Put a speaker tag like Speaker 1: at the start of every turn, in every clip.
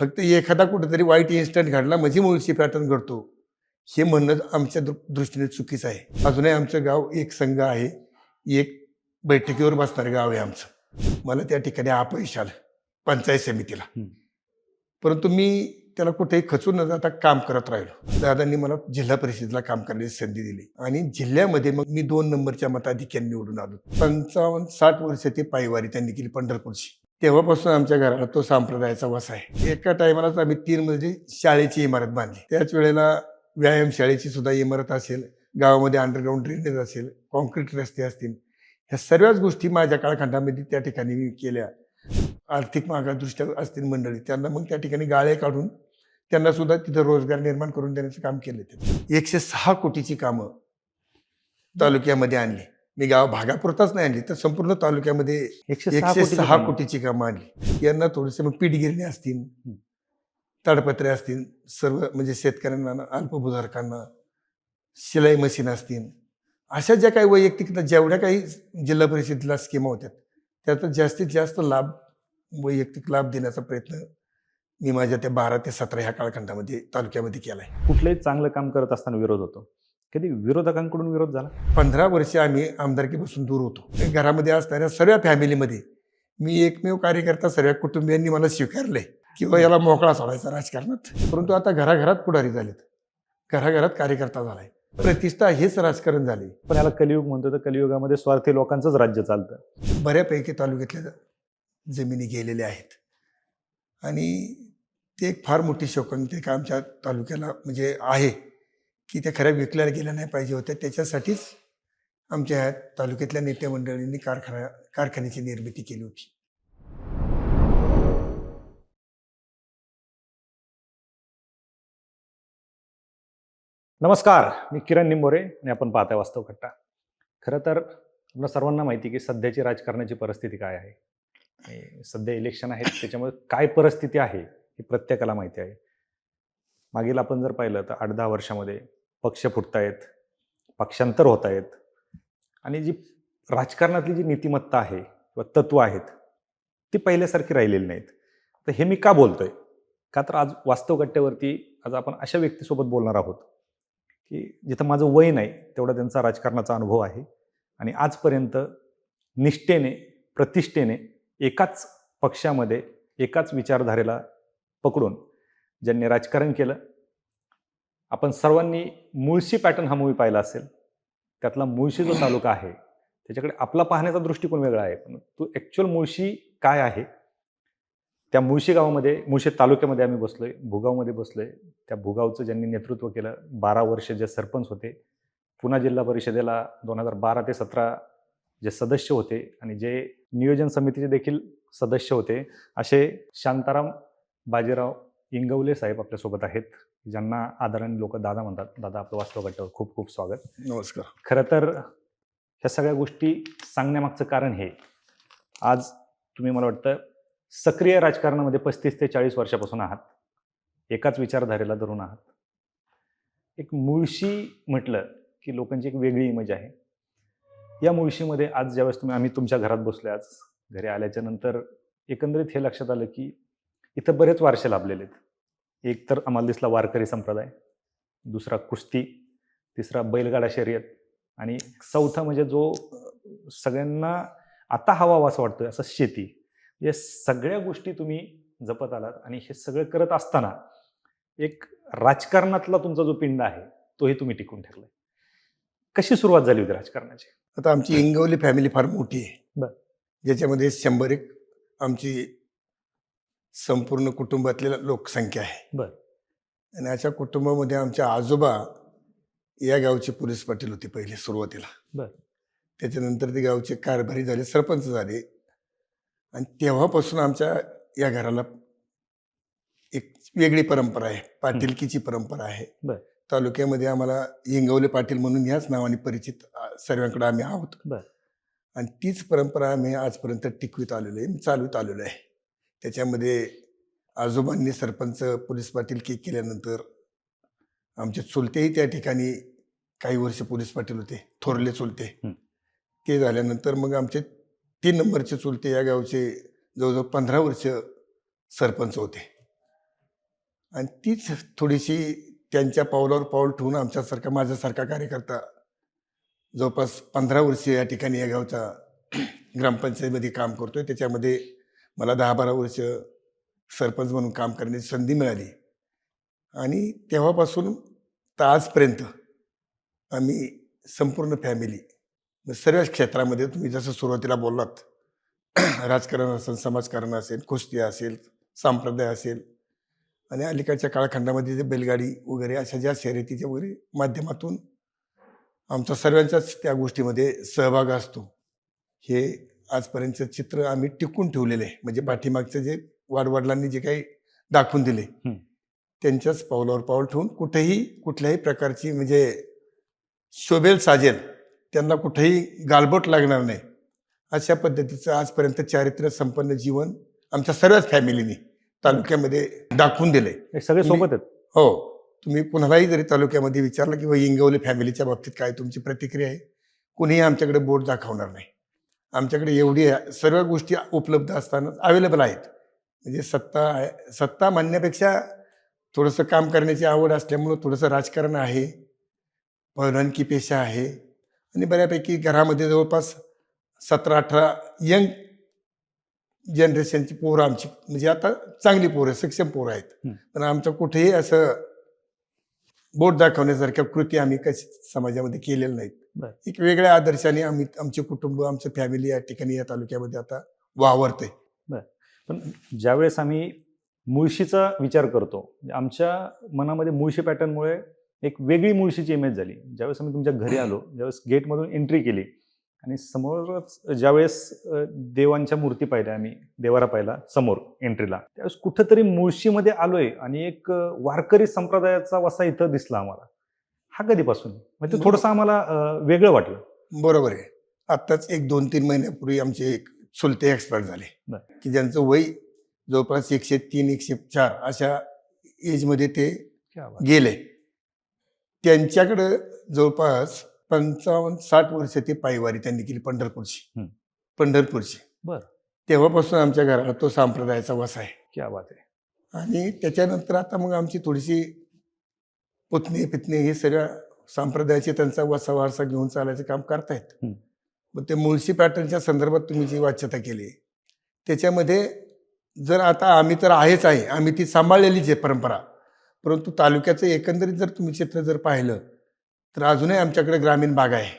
Speaker 1: फक्त एखादा कुठेतरी वाईट इन्सिडेंट घडला म्हणजे मुळशी पॅटर्न घडतो हे म्हणणं आमच्या दृष्टीने चुकीचं आहे. अजूनही आमचं गाव एक संघ आहे, एक बैठकीवर बसणारं गाव आहे आमचं. मला त्या ठिकाणी अपयश आलं पंचायत समितीला, परंतु मी त्याला कुठेही खचून न जाता काम करत राहिलो. दादांनी मला जिल्हा परिषदेला काम करण्याची संधी दिली आणि जिल्ह्यामध्ये मग मी 2 नंबरच्या मताधिक्याने निवडून आलो. 55-60 वर्ष ती पायवारी त्यांनी केली पंढरपूरची. तेव्हापासून आमच्या घराला तो संप्रदायाचा वास आहे. एका टायमालाच आम्ही 3 मजली शाळेची इमारत बांधली. त्याच वेळेला व्यायामशाळेची सुद्धा इमारत असेल, गावामध्ये अंडरग्राऊंड ड्रेनेज असेल, कॉन्क्रीट रस्ते असतील, ह्या सर्वच गोष्टी माझ्या काळखंडामध्ये त्या ठिकाणी मी केल्या. आर्थिक मागासदृष्ट्या असतील मंडळी, त्यांना मग त्या ठिकाणी गाळे काढून त्यांना सुद्धा तिथं रोजगार निर्माण करून देण्याचं काम केलं. ते 106 कोटीची कामं तालुक्यामध्ये आणली. मी गाव भागापुरताच नाही आणली, तर संपूर्ण तालुक्यामध्ये 106 कोटीची कामं आणली. यांना थोडेसे मग पीठगिरणी असतील, ताडपत्रे असतील, सर्व म्हणजे शेतकऱ्यांना, अल्पभूधारकांना शिलाई मशीन असतील, अशा ज्या काही वैयक्तिक जेवढ्या काही जिल्हा परिषदेला स्कीमा होत्या त्याचा जास्तीत जास्त लाभ, वैयक्तिक लाभ देण्याचा प्रयत्न मी माझ्या त्या 12 ते 17 ह्या कालखंडामध्ये तालुक्यामध्ये केलाय.
Speaker 2: कुठलंही चांगलं काम करत असताना विरोध होतो. कधी विरोधकांकडून विरोध झाला?
Speaker 1: 15 वर्ष आम्ही आमदारकीपासून दूर होतो. घरामध्ये असणाऱ्या सर्व फॅमिलीमध्ये मी एकमेव कार्यकर्ता, सर्व कुटुंबियांनी मला स्वीकारलंय किंवा याला मोकळा सोडायचा राजकारणात. परंतु आता घराघरात पुढारी झालेत, घराघरात कार्यकर्ता झालाय, प्रतिष्ठा हेच राजकारण झाले.
Speaker 2: पण याला कलियुग म्हणतो, तर कलियुगामध्ये स्वार्थी लोकांचंच राज्य चालतं.
Speaker 1: बऱ्यापैकी तालुक्यातल्या जमिनी गेलेल्या आहेत आणि ते एक फार मोठी शोकांतिक आमच्या तालुक्याला म्हणजे आहे की त्या खऱ्या विकल्या गेल्या नाही पाहिजे होत्या. त्याच्यासाठीच आमच्या तालुक्यातल्या नेते मंडळींनी कारखान्याची निर्मिती केली होती.
Speaker 2: नमस्कार, मी किरण निंबोरे आणि आपण पाहताय वास्तव कट्टा. खरं तर आपल्या सर्वांना माहिती की सध्याची राजकारणाची परिस्थिती काय आहे. सध्या इलेक्शन आहेत, त्याच्यामुळे काय परिस्थिती आहे हे प्रत्येकाला माहिती आहे. मागील आपण जर पाहिलं तर 8-10 वर्षामध्ये पक्ष फुटत आहेत, पक्षांतर होत आहेत आणि जी राजकारणातली जी नीतिमत्ता आहे किंवा तत्व आहेत ती पहिल्यासारखी राहिलेली नाहीत. तर हे मी का बोलतोय? का तर आज वास्तव कट्ट्यावरती आज आपण अशा व्यक्तीसोबत बोलणार आहोत की जिथं माझं वय नाही तेवढा त्यांचा राजकारणाचा अनुभव आहे आणि आजपर्यंत निष्ठेने, प्रतिष्ठेने एकाच पक्षामध्ये, एकाच विचारधारेला पकडून ज्यांनी राजकारण केलं. आपण सर्वांनी मुळशी पॅटर्न हा मूवी पाहिला असेल. त्यातला मुळशी जो तालुका आहे त्याच्याकडे आपला पाहण्याचा दृष्टिकोन वेगळा आहे, पण तो ॲक्च्युअल मुळशी काय आहे, त्या मुळशी गावामध्ये, मुळशी तालुक्यामध्ये आम्ही बसलोय, भुगावमध्ये बसलोय. त्या भुगावचं ज्यांनी नेतृत्व केलं, 12 वर्ष जे सरपंच होते, पुणा जिल्हा परिषदेला 2012 ते 17 जे सदस्य होते आणि जे नियोजन समितीचे देखील सदस्य होते, असे शांताराम बाजीराव इंगवले साहेब आपल्यासोबत आहेत, ज्यांना आदराने लोक दादा म्हणतात. दादा, आपलं वास्तव कट्ट्यावर खूप खूप स्वागत.
Speaker 1: नमस्कार.
Speaker 2: खरं तर ह्या सगळ्या गोष्टी सांगण्यामागचं कारण हे, आज तुम्ही मला वाटतं सक्रिय राजकारणामध्ये 35 ते 40 वर्षापासून आहात, एकाच विचारधारेला धरून आहात. एक मुळशी म्हटलं की लोकांची एक वेगळी इमेज आहे. या मुळशीमध्ये आज ज्यावेळेस आम्ही तुमच्या घरात बसलो, आज घरी आल्याच्या नंतर एकंदरीत हे लक्षात आलं की इथं बरेच वारसे लाभलेले आहेत. एक तर आम्हाला दिसला वारकरी संप्रदाय, दुसरा कुस्ती, तिसरा बैलगाडा शर्यत आणि चौथा म्हणजे जो सगळ्यांना आता हवा असं वाटतं असं शेती. या सगळ्या गोष्टी तुम्ही जपत आलात आणि हे सगळं करत असताना एक राजकारणातला तुमचा जो पिंड आहे तोही तुम्ही टिकून ठेवलाय. कशी सुरुवात झाली होती राजकारणाची?
Speaker 1: आता आमची इंगवली फॅमिली फार मोठी आहे.
Speaker 2: बरं.
Speaker 1: ज्याच्यामध्ये 100 आमची संपूर्ण कुटुंबातली लोकसंख्या आहे.
Speaker 2: बरं.
Speaker 1: आणि अशा कुटुंबामध्ये आमच्या आजोबा या गावचे पोलीस पाटील होते पहिले सुरुवातीला.
Speaker 2: बरं.
Speaker 1: त्याच्यानंतर ते गावचे कारभारी झाले, सरपंच झाले आणि तेव्हापासून आमच्या या घराला एक वेगळी परंपरा आहे, पाटीलकीची परंपरा आहे.
Speaker 2: बरं.
Speaker 1: तालुक्यामध्ये आम्हाला इंगवले पाटील म्हणून याच नावाने परिचित सर्वांकडे आम्ही आहोत.
Speaker 2: बरं.
Speaker 1: आणि तीच परंपरा आम्ही आजपर्यंत टिकवीत आलेलो आहे, चालवीत आलेलो आहे. त्याच्यामध्ये आजोबांनी सरपंच पोलीस पाटीलकी केल्यानंतर आमचे चुलतेही त्या ठिकाणी काही वर्ष पोलीस पाटील होते, थोरले चुलते. ते झाल्यानंतर मग आमचे 3 नंबरचे चुलते या गावचे जवळजवळ 15 वर्ष सरपंच होते. आणि तीच थोडीशी त्यांच्या पावलावर पाऊल ठेवून आमच्यासारखा माझ्यासारखा कार्यकर्ता जवळपास 15 वर्ष या ठिकाणी या गावच्या ग्रामपंचायतीमध्ये काम करतोय. त्याच्यामध्ये मला 10-12 वर्ष सरपंच म्हणून काम करण्याची संधी मिळाली आणि तेव्हापासून तर आजपर्यंत आम्ही संपूर्ण फॅमिली सर्व क्षेत्रामध्ये तुम्ही जसं सुरुवातीला बोललात राजकारण असेल, समाजकारण असेल, कुस्ती असेल, संप्रदाय असेल आणि अलीकडच्या कालखंडामध्ये जे बैलगाडी वगैरे अशा ज्या शर्यतीच्या वगैरे माध्यमातून आमचा सर्वांच्याच त्या गोष्टीमध्ये सहभाग असतो. हे आजपर्यंतचं चित्र आम्ही टिकून ठेवलेलं आहे. म्हणजे पाठीमागचं जे वाडवडिलांनी जे काही दाखवून दिले त्यांच्याच पावलावर पाऊल ठेवून कुठेही कुठल्याही प्रकारची म्हणजे शोभेल साजेल त्यांना कुठेही गालबोट लागणार नाही अशा पद्धतीचं आजपर्यंत चारित्र्य संपन्न जीवन आमच्या सर्वच फॅमिलीने तालुक्यामध्ये दाखवून दिलंय.
Speaker 2: हे सगळे सोबत आहेत.
Speaker 1: हो, तुम्ही कुणालाही जरी तालुक्यामध्ये विचारलं की इंगवले फॅमिलीच्या बाबतीत काय तुमची प्रतिक्रिया आहे, कुणीही आमच्याकडे बोट दाखवणार नाही. आमच्याकडे एवढी सर्व गोष्टी उपलब्ध असताना अवेलेबल आहेत. म्हणजे सत्ता मानण्यापेक्षा थोडंसं काम करण्याची आवड असल्यामुळं थोडंसं राजकारण आहे, पहिलवानकी पेशा आहे आणि बऱ्यापैकी घरामध्ये जवळपास 17-18 यंग जनरेशनची पोरं आमची म्हणजे आता चांगली पोरं, सक्षम पोरं आहेत. पण आमचं कुठेही असं बोट दाखवण्यासारख्या कृती आम्ही कशी समाजामध्ये केलेल्या नाहीत. एक वेगळ्या आदर्शाने आम्ही आमचे कुटुंब, आमचं फॅमिली या ठिकाणी या तालुक्यामध्ये आता वावरतंय.
Speaker 2: पण ज्यावेळेस आम्ही मुळशीचा विचार करतो, आमच्या मनामध्ये मुळशी पॅटर्नमुळे एक वेगळी मुळशीची इमेज झाली. ज्यावेळेस आम्ही तुमच्या घरी आलो, ज्यावेळेस गेटमधून एंट्री केली आणि समोरच ज्यावेळेस देवांच्या मूर्ती पाहिल्या, आम्ही देवारा पाहिला समोर एंट्रीला, त्यावेळेस कुठंतरी मुळशीमध्ये आलोय आणि एक वारकरी संप्रदायाचा वसा इथं दिसला आम्हाला. हा कधीपासून म्हणजे थोडंसं आम्हाला वेगळं वाटलं.
Speaker 1: बरोबर आहे. आत्ताच 1-2-3 महिन्यापूर्वी आमचे एक चुलते एक्सपायर झाले की ज्यांचं वय जवळपास 103-104 अशा एजमध्ये ते गेले. त्यांच्याकडं जवळपास 55-60 वर्ष ते पायवारी त्यांनी केली पंढरपूरची. तेव्हापासून आमच्या घराला तो संप्रदायाचा वसा आहे.
Speaker 2: क्या बात आहे.
Speaker 1: आणि त्याच्यानंतर आता मग आमची थोडीशी पुतणे पितणे हे सगळ्या संप्रदायाचे त्यांचा वसा वारसा घेऊन चालायचं काम करतायत. मग ते मुळशी पॅटर्नच्या संदर्भात तुम्ही जी वाच्यता केली त्याच्यामध्ये जर आता आम्ही तर आहेच आहे, आम्ही ती सांभाळलेलीच आहे परंपरा, परंतु तालुक्याचं एकंदरीत जर तुम्ही चित्र जर पाहिलं तर अजूनही आमच्याकडे ग्रामीण भाग आहे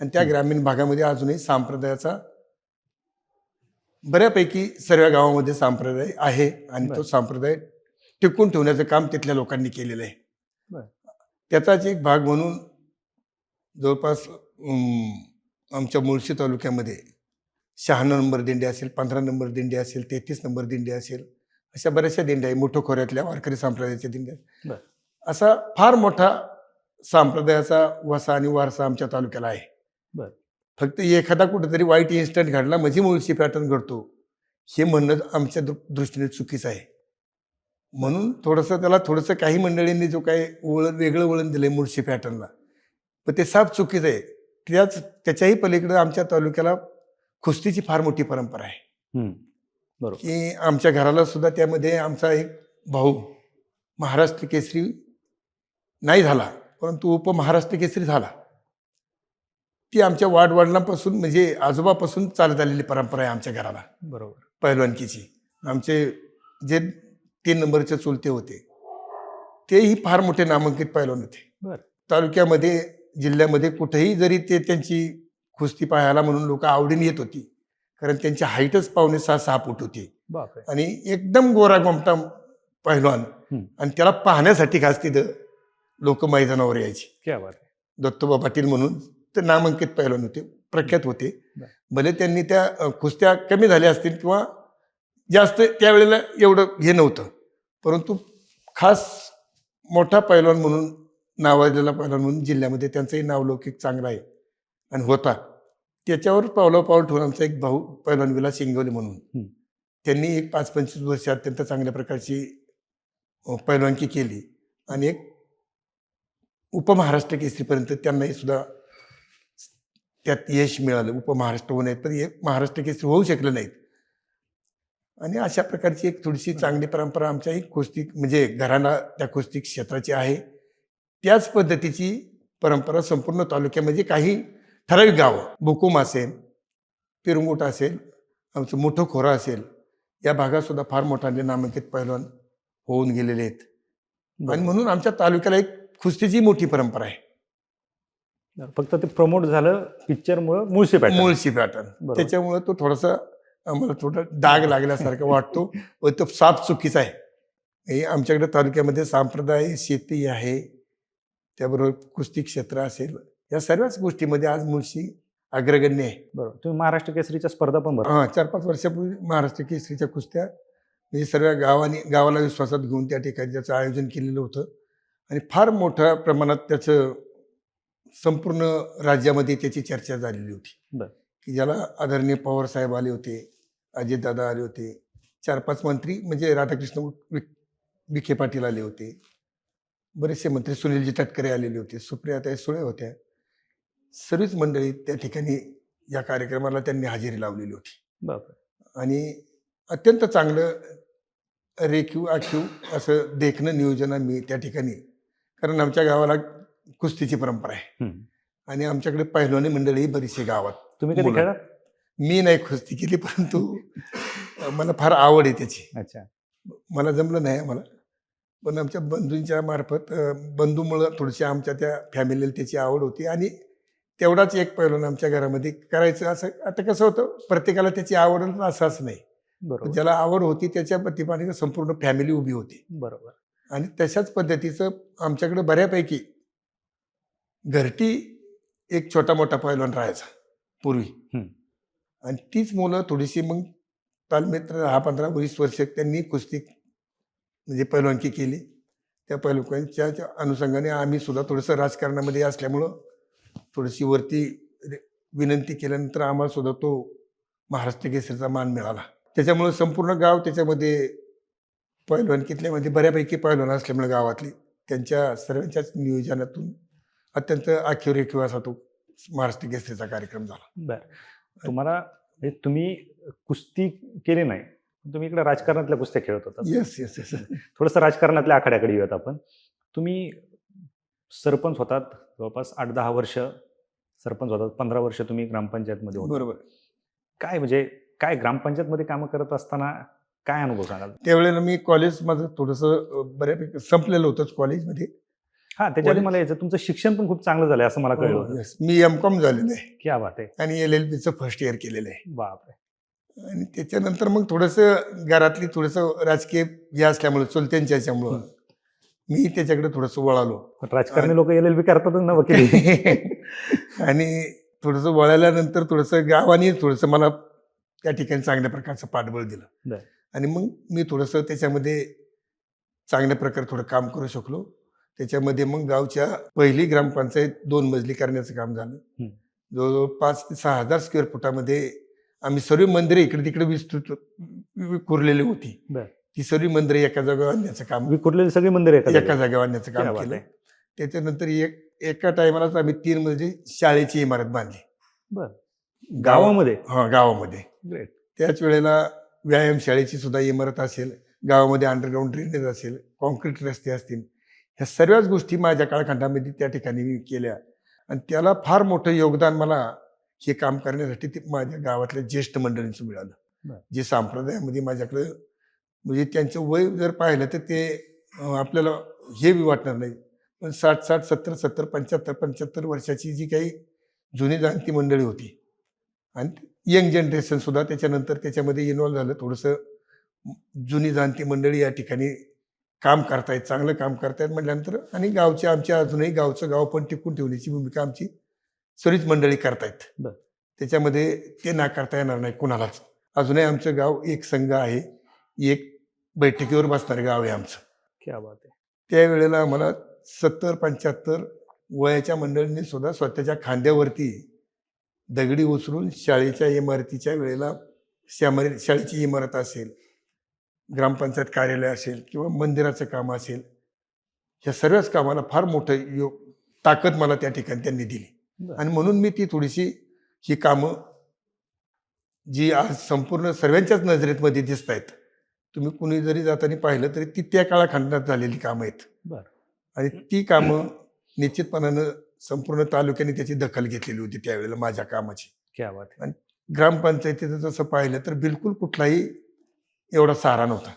Speaker 1: आणि त्या ग्रामीण भागामध्ये अजूनही संप्रदायाचा बऱ्यापैकी सर्व गावामध्ये संप्रदाय आहे आणि तो संप्रदाय टिकून ठेवण्याचं काम तिथल्या लोकांनी केलेलं आहे. त्याचाच एक भाग म्हणून जवळपास आमच्या मुळशी तालुक्यामध्ये 96 नंबर दिंडी असेल, 15 नंबर दिंडी असेल, 33 नंबर दिंडी असेल, अशा बऱ्याचशा दिंड्या आहे. मोठ्या खोऱ्यातल्या वारकरी संप्रदायाच्या दिंड्या. असा फार मोठा संप्रदायाचा वसा आणि वारसा आमच्या तालुक्याला आहे. फक्त एखादा कुठेतरी वाईट इन्सिडेंट घडला म्हणजे मुळशी पॅटर्न घडतो हे म्हणणं आमच्या दृष्टीने चुकीचं आहे. म्हणून त्याला थोडंसं काही मंडळींनी जो काही वेगळं वळण दिलंय मुळशी पॅटर्नला, पण ते साफ चुकीचं आहे. त्याच्याही पलीकडे आमच्या तालुक्याला कुस्तीची फार मोठी परंपरा आहे. की आमच्या घराला सुद्धा त्यामध्ये आमचा एक भाऊ महाराष्ट्र केसरी नाही झाला, परंतु उपमहाराष्ट्र केसरी झाला. ती आमच्या वाडवडिलांपासून म्हणजे आजोबापासून चालत आलेली परंपरा आहे आमच्या घराला. पहिलवानकीची. आमचे जे 3 नंबरचे चुलते होते तेही फार मोठे नामांकित पैलवान होते. तालुक्यामध्ये जिल्ह्यामध्ये कुठेही जरी ते त्यांची कुस्ती पाहायला म्हणून लोक आवडीने येत होती, कारण त्यांची हाईटच 5.5-6 फूट होती आणि एकदम गोरा गोमटा पैलवान आणि त्याला पाहण्यासाठी खास तिथं लोक मैदानावर यायचे. दत्तोबा पाटील म्हणून ते नामांकित पैलवान होते, प्रख्यात होते. भले त्यांनी त्या कुस्त्या कमी झाल्या असतील किंवा जास्त त्यावेळेला एवढं हे नव्हतं, परंतु खास मोठा पैलवान म्हणून नावाजलेला पैलवान म्हणून जिल्ह्यामध्ये त्यांचंही नावलौकिक चांगलं आहे आणि होता. त्याच्यावर पावलं ठेवून आमचा एक भाऊ पैलवान विलास इंगवले म्हणून त्यांनी एक 5-25 वर्ष अत्यंत चांगल्या प्रकारची पैलवानकी केली आणि एक उपमहाराष्ट्र केसरीपर्यंत त्यांनाही सुद्धा त्यात यश मिळालं. उपमहाराष्ट्र होण्यात पण एक महाराष्ट्र केसरी होऊ शकले नाहीत. आणि अशा प्रकारची एक थोडीशी चांगली परंपरा आमच्याही कुस्ती म्हणजे घराणा त्या कुस्ती क्षेत्राची आहे. त्याच पद्धतीची परंपरा संपूर्ण तालुक्यामध्ये काही ठराविक गावं, बुकुम असेल, पिरंगुट असेल, आमचं मोठं खोरा असेल, या भागात सुद्धा फार मोठाले नामांकित पैलवान होऊन गेलेले आहेत. आणि म्हणून आमच्या तालुक्याला एक कुस्तीची मोठी परंपरा आहे.
Speaker 2: फक्त ते प्रमोट झालं पिक्चरमुळे मुळशी पॅटर्न.
Speaker 1: मुळशी पॅटर्न.
Speaker 2: बरोबर.
Speaker 1: त्याच्यामुळे तो थोडासा आम्हाला थोडा डाग लागल्यासारखा वाटतो व तो साफ चुकीचा आहे. हे आमच्याकडे तालुक्यामध्ये संप्रदाय शेती आहे, त्याबरोबर कुस्ती क्षेत्र असेल, या सर्वच गोष्टीमध्ये आज मुळशी अग्रगण्य आहे.
Speaker 2: बरोबर. तुम्ही महाराष्ट्र केसरीच्या स्पर्धा पण भरता.
Speaker 1: हां, 4-5 वर्षापूर्वी महाराष्ट्र केसरीच्या कुस्त्या म्हणजे सर्व गावाला विश्वासात घेऊन त्या ठिकाणी त्याचं आयोजन केलेलं होतं आणि फार मोठ्या प्रमाणात त्याचं संपूर्ण राज्यामध्ये त्याची चर्चा झालेली होती.
Speaker 2: बरं.
Speaker 1: की ज्याला आदरणीय पवार साहेब आले होते, अजितदादा आले होते, 4-5 मंत्री म्हणजे राधाकृष्ण विखे पाटील आले होते, बरेचसे मंत्री सुनीलजी तटकरे आलेले होते, सुप्रियाताई सुळे होत्या. सर्वच मंडळी त्या ठिकाणी या कार्यक्रमाला त्यांनी हजेरी लावलेली होती
Speaker 2: बरोबर.
Speaker 1: आणि अत्यंत चांगलं रेखीव आखीव असं देखणं नियोजन आम्ही त्या ठिकाणी, कारण आमच्या गावाला कुस्तीची परंपरा आहे
Speaker 2: हम्म.
Speaker 1: आणि आमच्याकडे पहिलवानी मंडळी बरीचशी गावात.
Speaker 2: तुम्ही कधी
Speaker 1: मुलं.
Speaker 2: खेळात?
Speaker 1: मी नाही कुस्ती केली, परंतु मला फार आवड आहे त्याची.
Speaker 2: अच्छा.
Speaker 1: मला जमलं नाही आम्हाला, पण आमच्या बंधूंच्या मार्फत बंधूमुळं थोडीशी आमच्या त्या फॅमिलीला त्याची आवड होती आणि तेवढाच एक पैलवान आमच्या घरामध्ये करायचं. असं आता कसं होतं, प्रत्येकाला त्याची आवड असं नाही.
Speaker 2: बरोबर.
Speaker 1: ज्याला आवड होती त्याच्या प्रतिपाने संपूर्ण फॅमिली उभी होती
Speaker 2: बरोबर.
Speaker 1: आणि तशाच पद्धतीचं आमच्याकडे बऱ्यापैकी घरटी एक छोटा मोठा पैलवान राहायचा पूर्वी.
Speaker 2: हम्म.
Speaker 1: आणि तीच मुलं थोडीशी मग तालमीत 10-15-20 वर्ष त्यांनी कुस्ती म्हणजे पैलवानकी केली. त्या पैलवानच्या अनुषंगाने आम्ही सुद्धा थोडंसं राजकारणामध्ये असल्यामुळं थोडीशी वरती विनंती केल्यानंतर आम्हाला सुद्धा तो महाराष्ट्र केसरीचा मान मिळाला. त्याच्यामुळं संपूर्ण गाव त्याच्यामध्ये पैलवानकीतल्यामध्ये बऱ्यापैकी पैलवान असल्यामुळे गावातली त्यांच्या सर्वांच्याच नियोजनातून अत्यंत आखीव रेखीव असा तो महाराष्ट्र केसरीचा कार्यक्रम झाला.
Speaker 2: बरं. तुम्हाला म्हणजे तुम्ही कुस्ती केली नाही, तुम्ही इकडे राजकारणातल्या कुस्त्या खेळत होता.
Speaker 1: Yes yes yes.
Speaker 2: थोडंसं राजकारणातल्या आखाड्याकडे येऊयात आपण. तुम्ही सरपंच होतात जवळपास 8-10 वर्ष सरपंच होतात, 15 वर्ष तुम्ही ग्रामपंचायतमध्ये होता.
Speaker 1: बरोबर.
Speaker 2: काय म्हणजे काय ग्रामपंचायतमध्ये कामं करत असताना काय अनुभव सांगाल?
Speaker 1: त्यावेळेला मी कॉलेज माझं थोडंसं बऱ्यापैकी संपलेलं होतंच कॉलेजमध्ये.
Speaker 2: हा, त्याच्या आधी मला यायचं तुमचं शिक्षण पण खूप चांगलं झालंय असं मला कळलं होतं.
Speaker 1: येस, मी M.Com झालेलं आहे
Speaker 2: क्या बात आहे.
Speaker 1: आणि LLBचं फर्स्ट इयर केलेलं आहे.
Speaker 2: बापरे.
Speaker 1: आणि त्याच्यानंतर मग थोडंसं घरातली थोडंसं राजकीय हे असल्यामुळं चुलत्यांच्या ह्याच्यामुळं मी त्याच्याकडे थोडंसं वळालो.
Speaker 2: पण राजकारणी लोक LLB करतातच ना वकिली.
Speaker 1: आणि थोडंसं वळाल्यानंतर थोडंसं गावाने थोडंसं मला त्या ठिकाणी चांगल्या प्रकारचं पाठबळ दिलं.
Speaker 2: बरं.
Speaker 1: आणि मग मी थोडंसं त्याच्यामध्ये चांगल्या प्रकारे थोडं काम करू शकलो. त्याच्यामध्ये मग गावच्या पहिली ग्रामपंचायत 2 मजली करण्याचं काम झालं. जवळजवळ 5,000 ते 6,000 स्क्वेअर फुटामध्ये आम्ही सर्व मंदिरे इकडे तिकडे विस्तृत विखुरलेली होती.
Speaker 2: बरं.
Speaker 1: ती सर्व मंदिरे एका जागेवर आणण्याचं काम
Speaker 2: विखुरलेली सगळी मंदिर
Speaker 1: एका जागेवर आणण्याचं
Speaker 2: क्या
Speaker 1: काम
Speaker 2: बात
Speaker 1: केलं.
Speaker 2: आहे.
Speaker 1: त्याच्यानंतर एका टायमालाच आम्ही 3 मजली शाळेची इमारत बांधली.
Speaker 2: बरं. गावामध्ये?
Speaker 1: हा, गावामध्ये.
Speaker 2: ग्रेट.
Speaker 1: त्याच वेळेला व्यायामशाळेची सुद्धा इमारत असेल, गावामध्ये अंडरग्राऊंड ड्रेनेज असेल, कॉन्क्रीट रस्ते असतील, ह्या सर्वच गोष्टी माझ्या काळखंडामध्ये त्या ठिकाणी मी केल्या आणि त्याला फार मोठं योगदान मला हे काम करण्यासाठी ते माझ्या गावातल्या ज्येष्ठ मंडळींचं मिळालं.
Speaker 2: बरं.
Speaker 1: जे संप्रदायामध्ये माझ्याकडं म्हणजे त्यांचं वय जर पाहिलं तर ते आपल्याला हे बी वाटणार नाही, पण 60-60, 70-70, 75-75 वर्षाची जी काही जुनी जाणती मंडळी होती आणि यंग जनरेशन सुद्धा त्याच्यानंतर त्याच्यामध्ये इन्व्हॉल्व झालं. थोडंसं जुनी जाणती मंडळी या ठिकाणी काम करतायत, चांगलं काम करतायत म्हटल्यानंतर आणि गावच्या आमच्या अजूनही गावचं गाव पण टिकून ठेवण्याची भूमिका आमची सर्वच मंडळी करतायत.
Speaker 2: बरं.
Speaker 1: त्याच्यामध्ये ते नाकारता येणार नाही कुणालाच. अजूनही आमचं गाव एक संघ आहे, एक बैठकीवर बसणारं गाव आहे आमचं.
Speaker 2: क्या बात आहे.
Speaker 1: त्यावेळेला आम्हाला 70-75 वयाच्या मंडळींनी सुद्धा स्वतःच्या खांद्यावरती दगडी उचलून शाळेच्या इमारतीच्या वेळेला शाळेची इमारत असेल, ग्रामपंचायत कार्यालय असेल किंवा मंदिराचं काम असेल, ह्या सर्वच कामाला फार मोठं ताकद मला त्या ठिकाणी त्यांनी दिली. आणि म्हणून मी ती थोडीशी ही कामं जी आज संपूर्ण सर्वांच्याच नजरेमध्ये दिसत आहेत. तुम्ही कुणी जरी जाताना पाहिलं तरी ती त्या काळखंडात झालेली कामं आहेत.
Speaker 2: बरं.
Speaker 1: आणि ती कामं निश्चितपणानं संपूर्ण तालुक्याने त्याची दखल घेतलेली होती त्यावेळेला माझ्या कामाची.
Speaker 2: क्या बात है!
Speaker 1: आणि ग्रामपंचायतीचं जसं पाहिलं तर बिलकुल कुठलाही एवढा सारा नव्हता,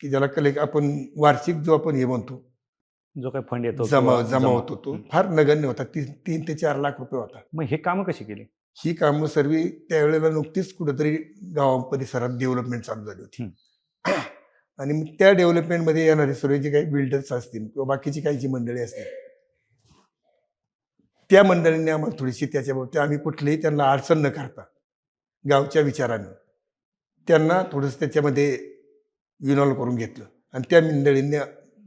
Speaker 1: की ज्याला आपण वार्षिक जो आपण हे म्हणतो
Speaker 2: जो काही फंड येतो
Speaker 1: जमा
Speaker 2: किंवा
Speaker 1: जमा होतो तो
Speaker 2: हं.
Speaker 1: फार नगण्य होता. 3 ते 4 लाख रुपये होता.
Speaker 2: मग हे कामं कशी केली?
Speaker 1: ही कामं सर्व त्यावेळेला नुकतीच कुठेतरी गावा परिसरात डेव्हलपमेंट चालू झाली होती.
Speaker 2: हं.
Speaker 1: आणि मग त्या डेव्हलपमेंटमध्ये येणारे सर्व जे काही बिल्डर्स असतील किंवा बाकीची काही जी मंडळी असतील, त्या मंडळींनी आम्हाला थोडीशी त्याच्याबाबतीत आम्ही कुठलीही त्यांना अडचण न करता गावच्या विचाराने त्यांना थोडंसं त्याच्यामध्ये इन्व्हॉल्व करून घेतलं आणि त्या मंडळींनी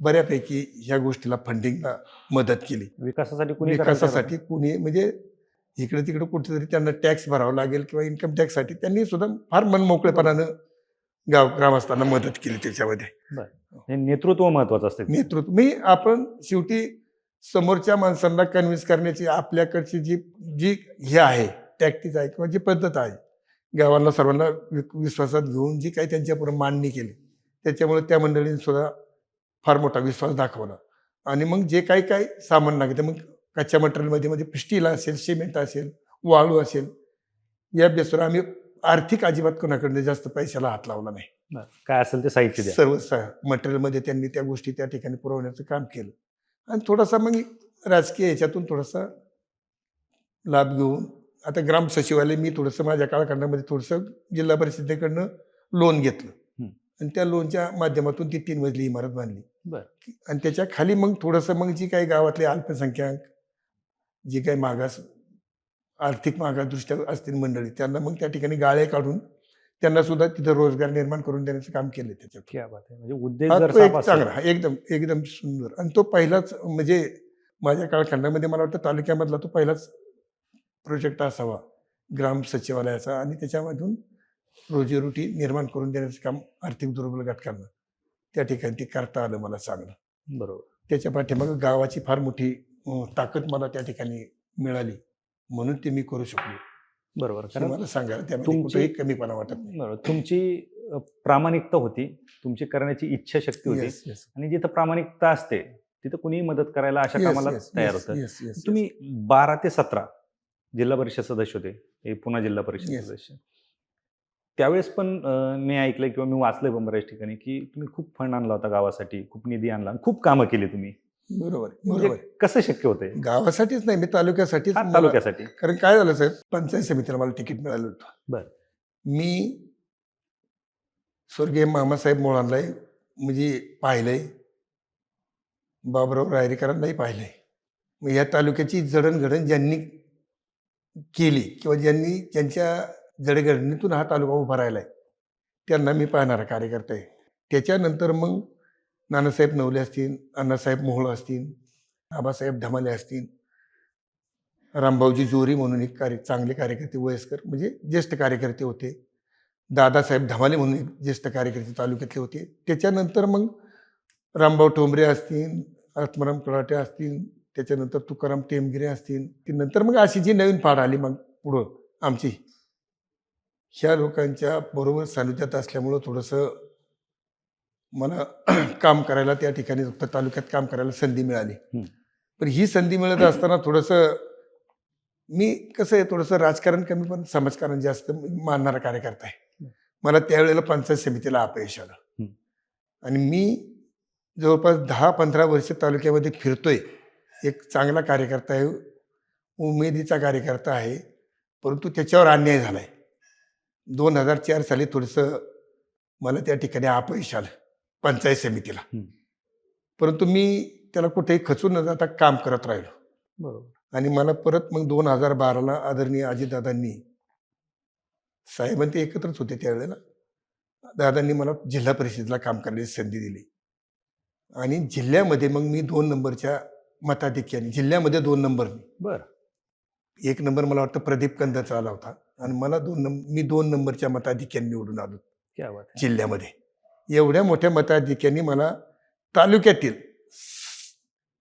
Speaker 1: बऱ्यापैकी ह्या गोष्टीला फंडिंगला मदत केली.
Speaker 2: विकासासाठी कुणी करायला तयार
Speaker 1: विकासासाठी कुणी म्हणजे इकडे तिकडे कुठेतरी त्यांना टॅक्स भरावा लागेल किंवा इन्कम टॅक्ससाठी त्यांनी सुद्धा फार मनमोकळेपणानं ग्रामस्थांना मदत केली त्याच्यामध्ये.
Speaker 2: होतं? हे नेतृत्व महत्वाचं असतं.
Speaker 1: नेतृत्व आपण शेवटी समोरच्या माणसांना कन्व्हिन्स करण्याची आपल्याकडची जी जी हे आहे टॅक्टिस आहे किंवा जी पद्धत आहे गावाला सर्वांना विश्वासात घेऊन जी काही त्यांच्यापुढे मांडणी केली त्याच्यामुळे त्या मंडळींनी सुद्धा फार मोठा विश्वास दाखवला. आणि मग जे काही सामान लागतं मग कच्च्या मटेरियलमध्ये म्हणजे स्टील असेल, सिमेंट असेल, वाळू असेल, या बेसवर आम्ही आर्थिक अजिबात कोणाकडे जास्त पैशाला हात लावला नाही.
Speaker 2: बरं. काय असेल ते साहित्य द्या.
Speaker 1: सर्व मटेरियलमध्ये त्यांनी त्या गोष्टी त्या ठिकाणी पुरवण्याचं काम केलं. आणि थोडासा मग राजकीय ह्याच्यातून थोडासा लाभ घेऊन आता ग्राम सचिवालय मी थोडंसं माझ्या काळखंडामध्ये थोडंसं जिल्हा परिषदेकडनं लोन घेतलं.
Speaker 2: हं.
Speaker 1: आणि त्या लोनच्या माध्यमातून ती 3 मजली इमारत बांधली.
Speaker 2: बरं.
Speaker 1: आणि त्याच्या खाली मग थोडंसं मग जी काही गावातले अल्पसंख्याक जी काही आर्थिक मागासदृष्ट्या असतील मंडळी त्यांना मग त्या ठिकाणी गाळे काढून त्यांना सुद्धा तिथं रोजगार निर्माण करून देण्याचं काम केलं त्याच्यात.
Speaker 2: क्या बात आहे! म्हणजे उद्देश
Speaker 1: हा
Speaker 2: जर
Speaker 1: तो एक
Speaker 2: साफ असेल
Speaker 1: चांगला एकदम एकदम सुंदर. आणि तो पहिलाच म्हणजे माझ्या काळखंडामध्ये मला वाटतं तालुक्यामधला तो पहिलाच प्रोजेक्ट असावा ग्राम सचिवालयाचा. आणि त्याच्यामधून रोजीरोटी निर्माण करून देण्याचं काम आर्थिक दुर्बल घटकांना त्या ठिकाणी ते करता आलं मला चांगलं.
Speaker 2: बरोबर.
Speaker 1: त्याच्या पाठीमागे गावाची फार मोठी ताकद मला त्या ठिकाणी मिळाली म्हणून ते मी करू शकलो.
Speaker 2: बरोबर.
Speaker 1: हे
Speaker 2: कारण
Speaker 1: मला सांगायला त्यामध्ये
Speaker 2: तुमची
Speaker 1: कुठेही कमीपणा वाटत नाही.
Speaker 2: बरोबर. तुमची प्रामाणिकता होती, तुमची करण्याची इच्छाशक्ती होती
Speaker 1: Yes, yes.
Speaker 2: आणि जिथं प्रामाणिकता असते तिथं कुणीही मदत करायला अशा
Speaker 1: Yes,
Speaker 2: कामाला
Speaker 1: yes,
Speaker 2: तयार
Speaker 1: yes,
Speaker 2: होतं.
Speaker 1: yes, yes,
Speaker 2: तुम्ही 12 ते 17 जिल्हा परिषद सदस्य होते. हे पुन्हा जिल्हा परिषद
Speaker 1: Yes.
Speaker 2: सदस्य. त्यावेळेस पण मी ऐकलंय किंवा मी वाचलंय पण बऱ्याच ठिकाणी की तुम्ही खूप फंड आणला होता गावासाठी, खूप निधी आणला आणि खूप कामं केली तुम्ही.
Speaker 1: बरोबर
Speaker 2: म्हणजे
Speaker 1: बरोबर.
Speaker 2: कसं शक्य होतंय?
Speaker 1: गावासाठीच नाही मी तालुक्यासाठीच
Speaker 2: हा, तालुक्यासाठी.
Speaker 1: कारण काय झालं साहेब पंचायत समितीला मला तिकीट मिळालं होतं.
Speaker 2: बरं.
Speaker 1: मी स्वर्गीय मामासाहेब मोळांना म्हणजे पाहिलंय, बाबुराव रायरेकरांनाही पाहिलंय. मग या तालुक्याची जडणघडण ज्यांनी केली किंवा ज्यांच्या जडणघडणीतून हा तालुका उभा राहिलाय त्यांना मी पाहणारा कार्यकर्ता आहे. त्याच्यानंतर मग नानासाहेब नवले असतील, अण्णासाहेब मोहोळ असतील, आबासाहेब धमाले असतील, रामभाऊजी जोरी म्हणून एक चांगले कार्यकर्ते वयस्कर म्हणजे ज्येष्ठ कार्यकर्ते होते. दादासाहेब धमाले म्हणून एक ज्येष्ठ कार्यकर्ते तालुक्यातले होते. त्याच्यानंतर मग रामभाऊ ठोंबरे असतील, आत्माराम कळाटे असतील, त्याच्यानंतर तुकाराम टेमगिरे असतील. ती नंतर मग अशी जी नवीन फाड आली मग पुढं आमची ह्या लोकांच्या बरोबर सानिध्यात असल्यामुळं थोडंसं मला काम करायला त्या ठिकाणी तालुक्यात काम करायला संधी मिळाली.
Speaker 2: हं.
Speaker 1: पण ही संधी मिळत असताना थोडंसं मी कसं आहे थोडंसं राजकारण कमी पण समाजकारण जास्त मानणारा कार्यकर्ता आहे. मला त्यावेळेला पंचायत समितीला अपयश आलं.
Speaker 2: हं.
Speaker 1: आणि मी जवळपास 10-15 वर्ष तालुक्यामध्ये फिरतोय. एक चांगला कार्यकर्ता आहे, उमेदीचा कार्यकर्ता आहे, परंतु त्याच्यावर अन्याय झालाय. 2004 साली थोडंसं मला त्या ठिकाणी अपयश आलं पंचायत समितीला.
Speaker 2: हं.
Speaker 1: परंतु मी त्याला कुठेही खचून न जाता काम करत राहिलो.
Speaker 2: बरोबर.
Speaker 1: आणि मला परत मग 2012ला आदरणीय अजितदादांनी साहेबांनी ते एकत्रच होते त्यावेळेला दादांनी मला जिल्हा परिषदेला काम करण्याची संधी दिली. आणि जिल्ह्यामध्ये मग मी 2 नंबरच्या मताधिक्याने जिल्ह्यामध्ये 2 नंबरनी.
Speaker 2: बरं.
Speaker 1: 1 नंबर मला वाटतं प्रदीप कंदाचा आला होता आणि मला मी 2 नंबरच्या मताधिक्याने निवडून आलो
Speaker 2: क्या बात आहे!
Speaker 1: जिल्ह्यामध्ये. एवढ्या मोठ्या मताधिक्याने मला तालुक्यातील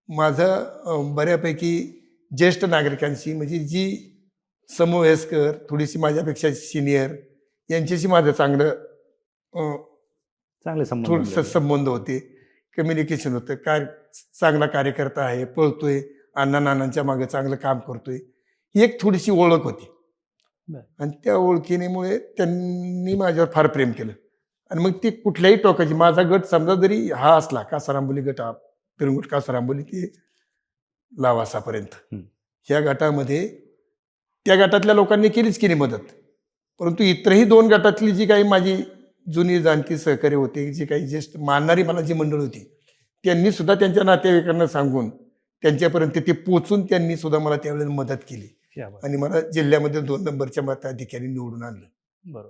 Speaker 1: माझं बऱ्यापैकी ज्येष्ठ नागरिकांशी म्हणजे जी समवयस्कर, थोडीशी माझ्यापेक्षा सिनियर यांच्याशी माझं चांगलं
Speaker 2: चांगले संबंध
Speaker 1: थोडंसं
Speaker 2: बनलेले.
Speaker 1: संबंध होते, कम्युनिकेशन होतं. चांगला कार्यकर्ता आहे, पळतोय, अण्णा नानांच्या मागे चांगलं काम करतोय, ही एक थोडीशी ओळख होती.
Speaker 2: बरं.
Speaker 1: आणि त्या ओळखीनेमुळे त्यांनी माझ्यावर फार प्रेम केलं. आणि मग ती कुठल्याही टोकाची, माझा गट समजा जरी हा असला, कासारांबोली गट, हा पिरंगुट कासारांबोली ते लावासापर्यंत,
Speaker 2: हं.
Speaker 1: ह्या गटामध्ये त्या गटातल्या लोकांनी केलीच की नाही मदत. परंतु इतरही 2 गटातली जी काही माझी जुनी जाणती सहकारी होते, जी काही ज्येष्ठ मानणारी मला जी मंडळ होती, त्यांनी सुद्धा त्यांच्या नातेवाईकांना सांगून त्यांच्यापर्यंत ते पोचून त्यांनी सुद्धा मला त्यावेळेला मदत केली
Speaker 2: क्या बात.
Speaker 1: आणि मला जिल्ह्यामध्ये 2 नंबरच्या मताधिकारी निवडून आणलं.
Speaker 2: बरोबर.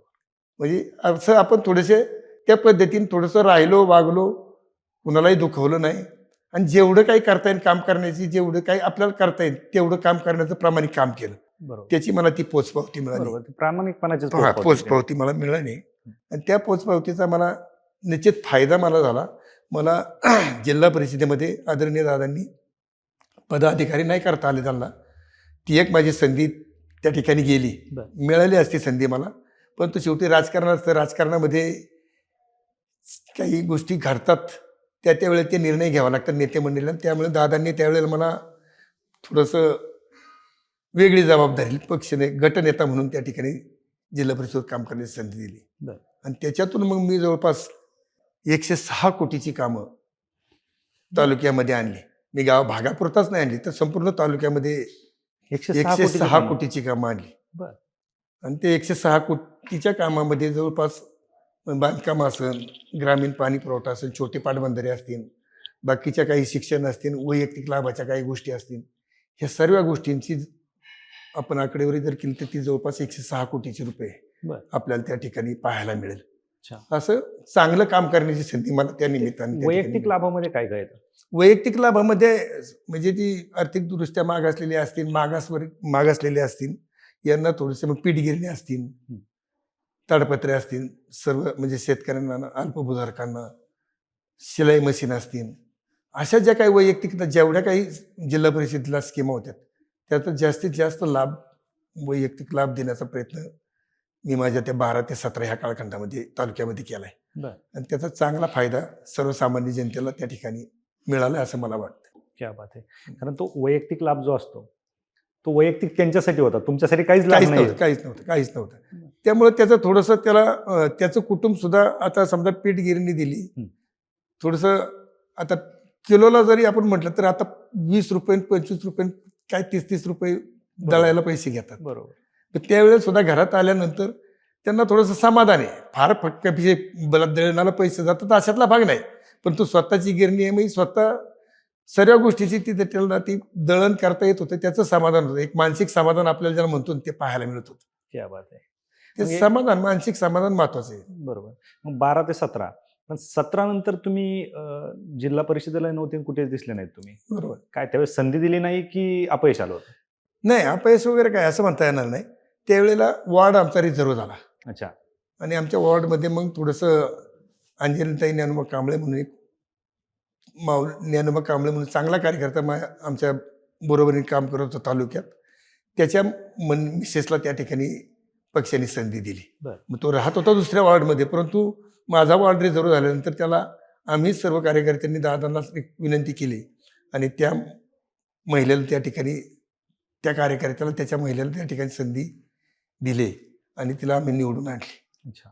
Speaker 1: म्हणजे असं आपण थोडेसे त्या पद्धतीने थोडंसं राहिलो, वागलो, कुणालाही दुखवलं नाही. आणि जेवढं काही करता येईल काम करण्याची, जेवढं काही आपल्याला करता येईल तेवढं काम करण्याचं प्रामाणिक काम केलं.
Speaker 2: बरोबर.
Speaker 1: त्याची मला ती पोचपावती मिळाली.
Speaker 2: बरोबर. ते प्रामाणिकपणाचीच
Speaker 1: हा,
Speaker 2: पोचपावती.
Speaker 1: पोचपावती मला मिळाली. आणि त्या पोचपावतीचा मला निश्चित फायदा मला झाला. मला जिल्हा परिषदेमध्ये आदरणीय दादांनी पदाधिकारी नाही करता आले त्यांना. ती एक माझी संधी त्या ठिकाणी गेली.
Speaker 2: बरं.
Speaker 1: मिळाली असती संधी मला, परंतु शेवटी राजकारण असतं. राजकारणामध्ये काही गोष्टी घडतात, त्यावेळेला ते निर्णय घ्यावा लागतात नेते मंडळीला. त्यामुळे दादांनी त्यावेळेला मला थोडंसं वेगळी जबाबदारी, गटनेता म्हणून त्या ठिकाणी जिल्हा परिषद काम करण्याची संधी दिली.
Speaker 2: बरं.
Speaker 1: आणि त्याच्यातून मग मी जवळपास 106 कोटीची कामं तालुक्यामध्ये आणली. मी भागापुरताच नाही आणली, तर संपूर्ण तालुक्यामध्ये 106 कोटीची कामं आणली.
Speaker 2: बरं.
Speaker 1: आणि ते 106 कोटीच्या कामामध्ये जवळपास बांधकाम असेल, ग्रामीण पाणी पुरवठा असेल, छोटे पाटबंधारे असतील, बाकीच्या काही शिक्षण असतील, वैयक्तिक लाभाच्या काही गोष्टी असतील, ह्या सर्व गोष्टींची आपण आकडेवारी जर केली तर ती जवळपास 106 कोटीचे रुपये
Speaker 2: बरं.
Speaker 1: आपल्याला त्या ठिकाणी पाहायला मिळेल.
Speaker 2: अच्छा.
Speaker 1: असं चांगलं काम करण्याची संधी मला त्या निमित्ताने त्या ठिकाणी
Speaker 2: वैयक्तिक
Speaker 1: मिळाली.
Speaker 2: लाभामध्ये काय काय येतं?
Speaker 1: वैयक्तिक लाभामध्ये म्हणजे जी आर्थिकदृष्ट्या मागासलेली असतील, मागासलेले असतील, यांना थोडेसे मग पीठगिरणी असतील, ताडपत्रे असतील, सर्व म्हणजे शेतकऱ्यांना, अल्पभूधारकांना, शिलाई मशीन असतील, अशा ज्या काही वैयक्तिक जेवढ्या काही जिल्हा परिषदेला स्कीमा होत्या त्याचा जास्तीत जास्त लाभ, वैयक्तिक लाभ देण्याचा प्रयत्न मी माझ्या त्या 12 ते 17 ह्या कालखंडामध्ये तालुक्यामध्ये केला आहे.
Speaker 2: बरं.
Speaker 1: आणि त्याचा चांगला फायदा सर्वसामान्य जनतेला त्या ठिकाणी मिळाला असं मला वाटतं.
Speaker 2: क्या बात आहे. कारण तो वैयक्तिक लाभ जो असतो तो वैयक्तिक त्यांच्यासाठी होता, तुमच्यासाठी काहीच लाभ नाही.
Speaker 1: काहीच नव्हतं. त्यामुळे त्याचं थोडंसं त्याला त्याचं कुटुंब सुद्धा, आता समजा पीठ गिरणी दिली, थोडंसं आता किलोला जरी आपण म्हटलं तर आता 20 रुपये 25 रुपये काय 30 रुपये दळायला पैसे घेतात.
Speaker 2: बरोबर.
Speaker 1: तर त्यावेळेस सुद्धा घरात आल्यानंतर त्यांना थोडंसं समाधान आहे. फार फक्त दळणाला पैसे जातात अशातला भाग नाही, पण तो स्वतःची गिरणी आहे, मग स्वतः सर्व गोष्टीची त्याला ती दळण करता येत होतं, त्याचं समाधान होतं. एक मानसिक समाधान आपल्याला ज्याला म्हणतो ते पाहायला मिळत होतं.
Speaker 2: क्या बात आहे.
Speaker 1: ते समाधान, मानसिक समाधान महत्वाचं आहे.
Speaker 2: बरोबर. मग 12 ते 17, पण 17 नंतर तुम्ही जिल्हा परिषदेला नव्हते, कुठेच दिसले नाहीत तुम्ही.
Speaker 1: बरोबर.
Speaker 2: काय त्यावेळेस संधी दिली नाही की अपयश आलं होतं?
Speaker 1: नाही, अपयश वगैरे काय असं म्हणता येणार नाही. त्यावेळेला वॉर्ड आमचा रिझर्व झाला.
Speaker 2: अच्छा.
Speaker 1: आणि आमच्या वॉर्डमध्ये मग थोडंसं अंजलीताई ज्ञानोबा कांबळे म्हणून एक ज्ञानोबा कांबळे म्हणून चांगला कार्यकर्ता आमच्या बरोबरीने काम करत होता तालुक्यात. त्याच्या मिसेसला त्या ठिकाणी पक्षाने संधी दिली.
Speaker 2: बरं.
Speaker 1: मग तो राहत होता दुसऱ्या वॉर्डमध्ये, परंतु माझा वॉर्ड रिझर्व झाल्यानंतर त्याला आम्ही सर्व कार्यकर्त्यांनी दादांना एक विनंती केली आणि त्या महिलेला त्या ठिकाणी, त्या कार्यकर्त्याला त्याच्या महिलेला त्या ठिकाणी संधी दिली आणि तिला आम्ही निवडून आणली.
Speaker 2: अच्छा.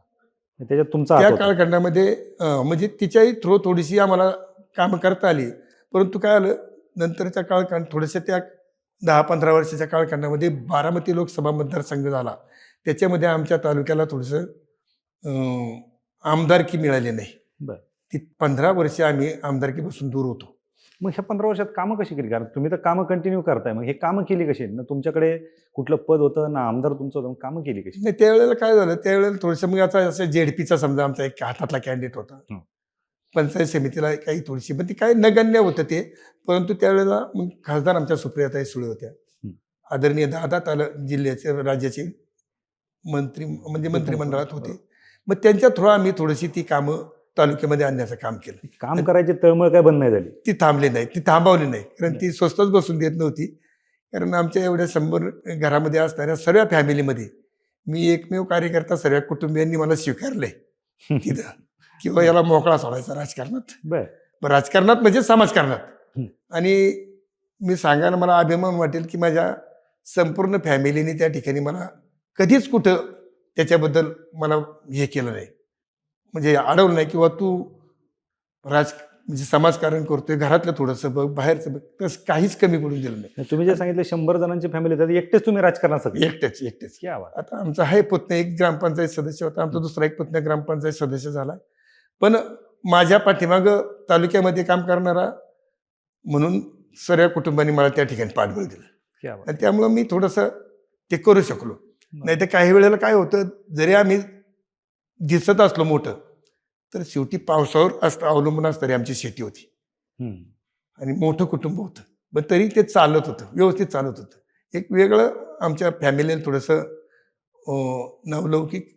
Speaker 2: त्याच्यात तुमचा
Speaker 1: त्या
Speaker 2: हात होता.
Speaker 1: कालखंडामध्ये म्हणजे तिच्याही थोडीशी आम्हाला कामं करता आली, परंतु काय आलं नंतरच्या कालखंड थोड्याशा त्या 10-15 वर्षाच्या कालखंडामध्ये बारामती लोकसभा मतदारसंघ झाला. त्याच्यामध्ये आमच्या तालुक्याला थोडंसं आमदारकी मिळाली नाही.
Speaker 2: बरं.
Speaker 1: ती 15 वर्ष आम्ही आमदारकीपासून दूर होतो.
Speaker 2: मग ह्या 15 वर्षात कामं कशी केली? कारण तुम्ही तर कामं कंटिन्यू करताय, मग हे कामं केली कशी? ना तुमच्याकडे कुठलं पद होतं ना आमदार तुमचं होतं, मग कामं केली कशी?
Speaker 1: नाही, त्यावेळेला काय झालं, त्यावेळेला थोडंसं मग आता असं जेडपीचा समजा आमचा एक हातातला कॅन्डिडेट होता. पंचायत समितीला काही थोडीशी, पण ती काही नगण्य होतं ते. परंतु त्यावेळेला मग खासदार आमच्या सुप्रियाताई सुळे होत्या. आदरणीय दादा जिल्ह्याचे, राज्याचे मंत्री म्हणजे मंत्रिमंडळात होते. मग त्यांच्या थ्रू आम्ही थोडीशी ती कामं तालुक्यामध्ये आणण्याचं काम केलं.
Speaker 2: काम करायची तळमळ काय बंद नाही झाली?
Speaker 1: ती थांबली नाही, ती थांबवली नाही, कारण ती स्वस्तच बसून देत नव्हती. कारण आमच्या एवढ्या 100 घरामध्ये असणाऱ्या सर्व फॅमिलीमध्ये मी एकमेव कार्यकर्ता सर्व कुटुंबियांनी मला स्वीकारलंय तिथं किंवा याला मोकळा सोडायचा राजकारणात.
Speaker 2: बर.
Speaker 1: मग राजकारणात म्हणजे समाजकारणात.
Speaker 2: हं.
Speaker 1: आणि मी सांगायला मला अभिमान वाटेल की माझ्या संपूर्ण फॅमिलीने त्या ठिकाणी मला कधीच कुठं त्याच्याबद्दल मला हे केलं नाही, म्हणजे अडवलं नाही किंवा तू म्हणजे समाजकारण करतोय, घरातलं थोडंसं बघ, बाहेरचं बघ, तसं काहीच कमी पडून दिलं नाही.
Speaker 2: तुम्ही जे सांगितले 100 जणांची फॅमिली त्यात एकटेच तुम्ही राजकारणासाठी?
Speaker 1: एकटेच.
Speaker 2: क्या बात.
Speaker 1: आता आमचा आहे पुतण्या एक ग्रामपंचायत सदस्य होता, आमचा दुसरा एक पुतण्या ग्रामपंचायत सदस्य झाला. पण माझ्या पाठीमागं तालुक्यामध्ये काम करणारा म्हणून सर्व कुटुंबांनी मला त्या ठिकाणी पाठबळ दिलं.
Speaker 2: क्या बात.
Speaker 1: आणि त्यामुळं मी थोडंसं ते करू शकलो. नाही तर काही वेळेला काय होतं, जरी आम्ही दिसत असलो मोठं, तर शेवटी पावसावर अवलंबून असणारी आमची शेती होती आणि मोठं कुटुंब होतं, पण तरी ते चालत होतं, व्यवस्थित चालत होतं. एक वेगळं आमच्या फॅमिलीला थोडंसं नवलौकिक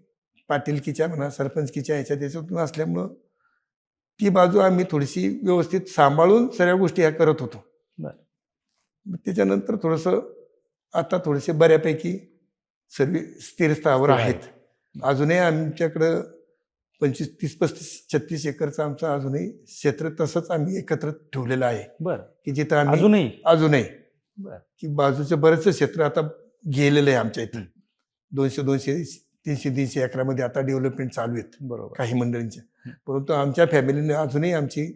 Speaker 1: पाटीलकीच्या म्हणा, सरपंचकीच्या त्याच्यातून असल्यामुळं ती बाजू आम्ही थोडीशी व्यवस्थित सांभाळून सर्व गोष्टी ह्या करत होतो. त्याच्यानंतर थोडंसं आता थोडेसे बऱ्यापैकी सर्व स्थिर स्थावर आहेत. अजूनही आमच्याकडं 25, 30, 35, 36 एकरचं आमचं अजूनही क्षेत्र तसंच आम्ही एकत्र ठेवलेलं आहे.
Speaker 2: बरं.
Speaker 1: की जिथं आम्ही अजूनही की बाजूचं बरंचसं क्षेत्र आता गेलेलं आहे आमच्या इथं. 200, 300, 300 एकरामध्ये आता डेव्हलपमेंट चालू आहेत
Speaker 2: बरोबर
Speaker 1: काही मंडळींच्या. परंतु आमच्या फॅमिलीने अजूनही आमची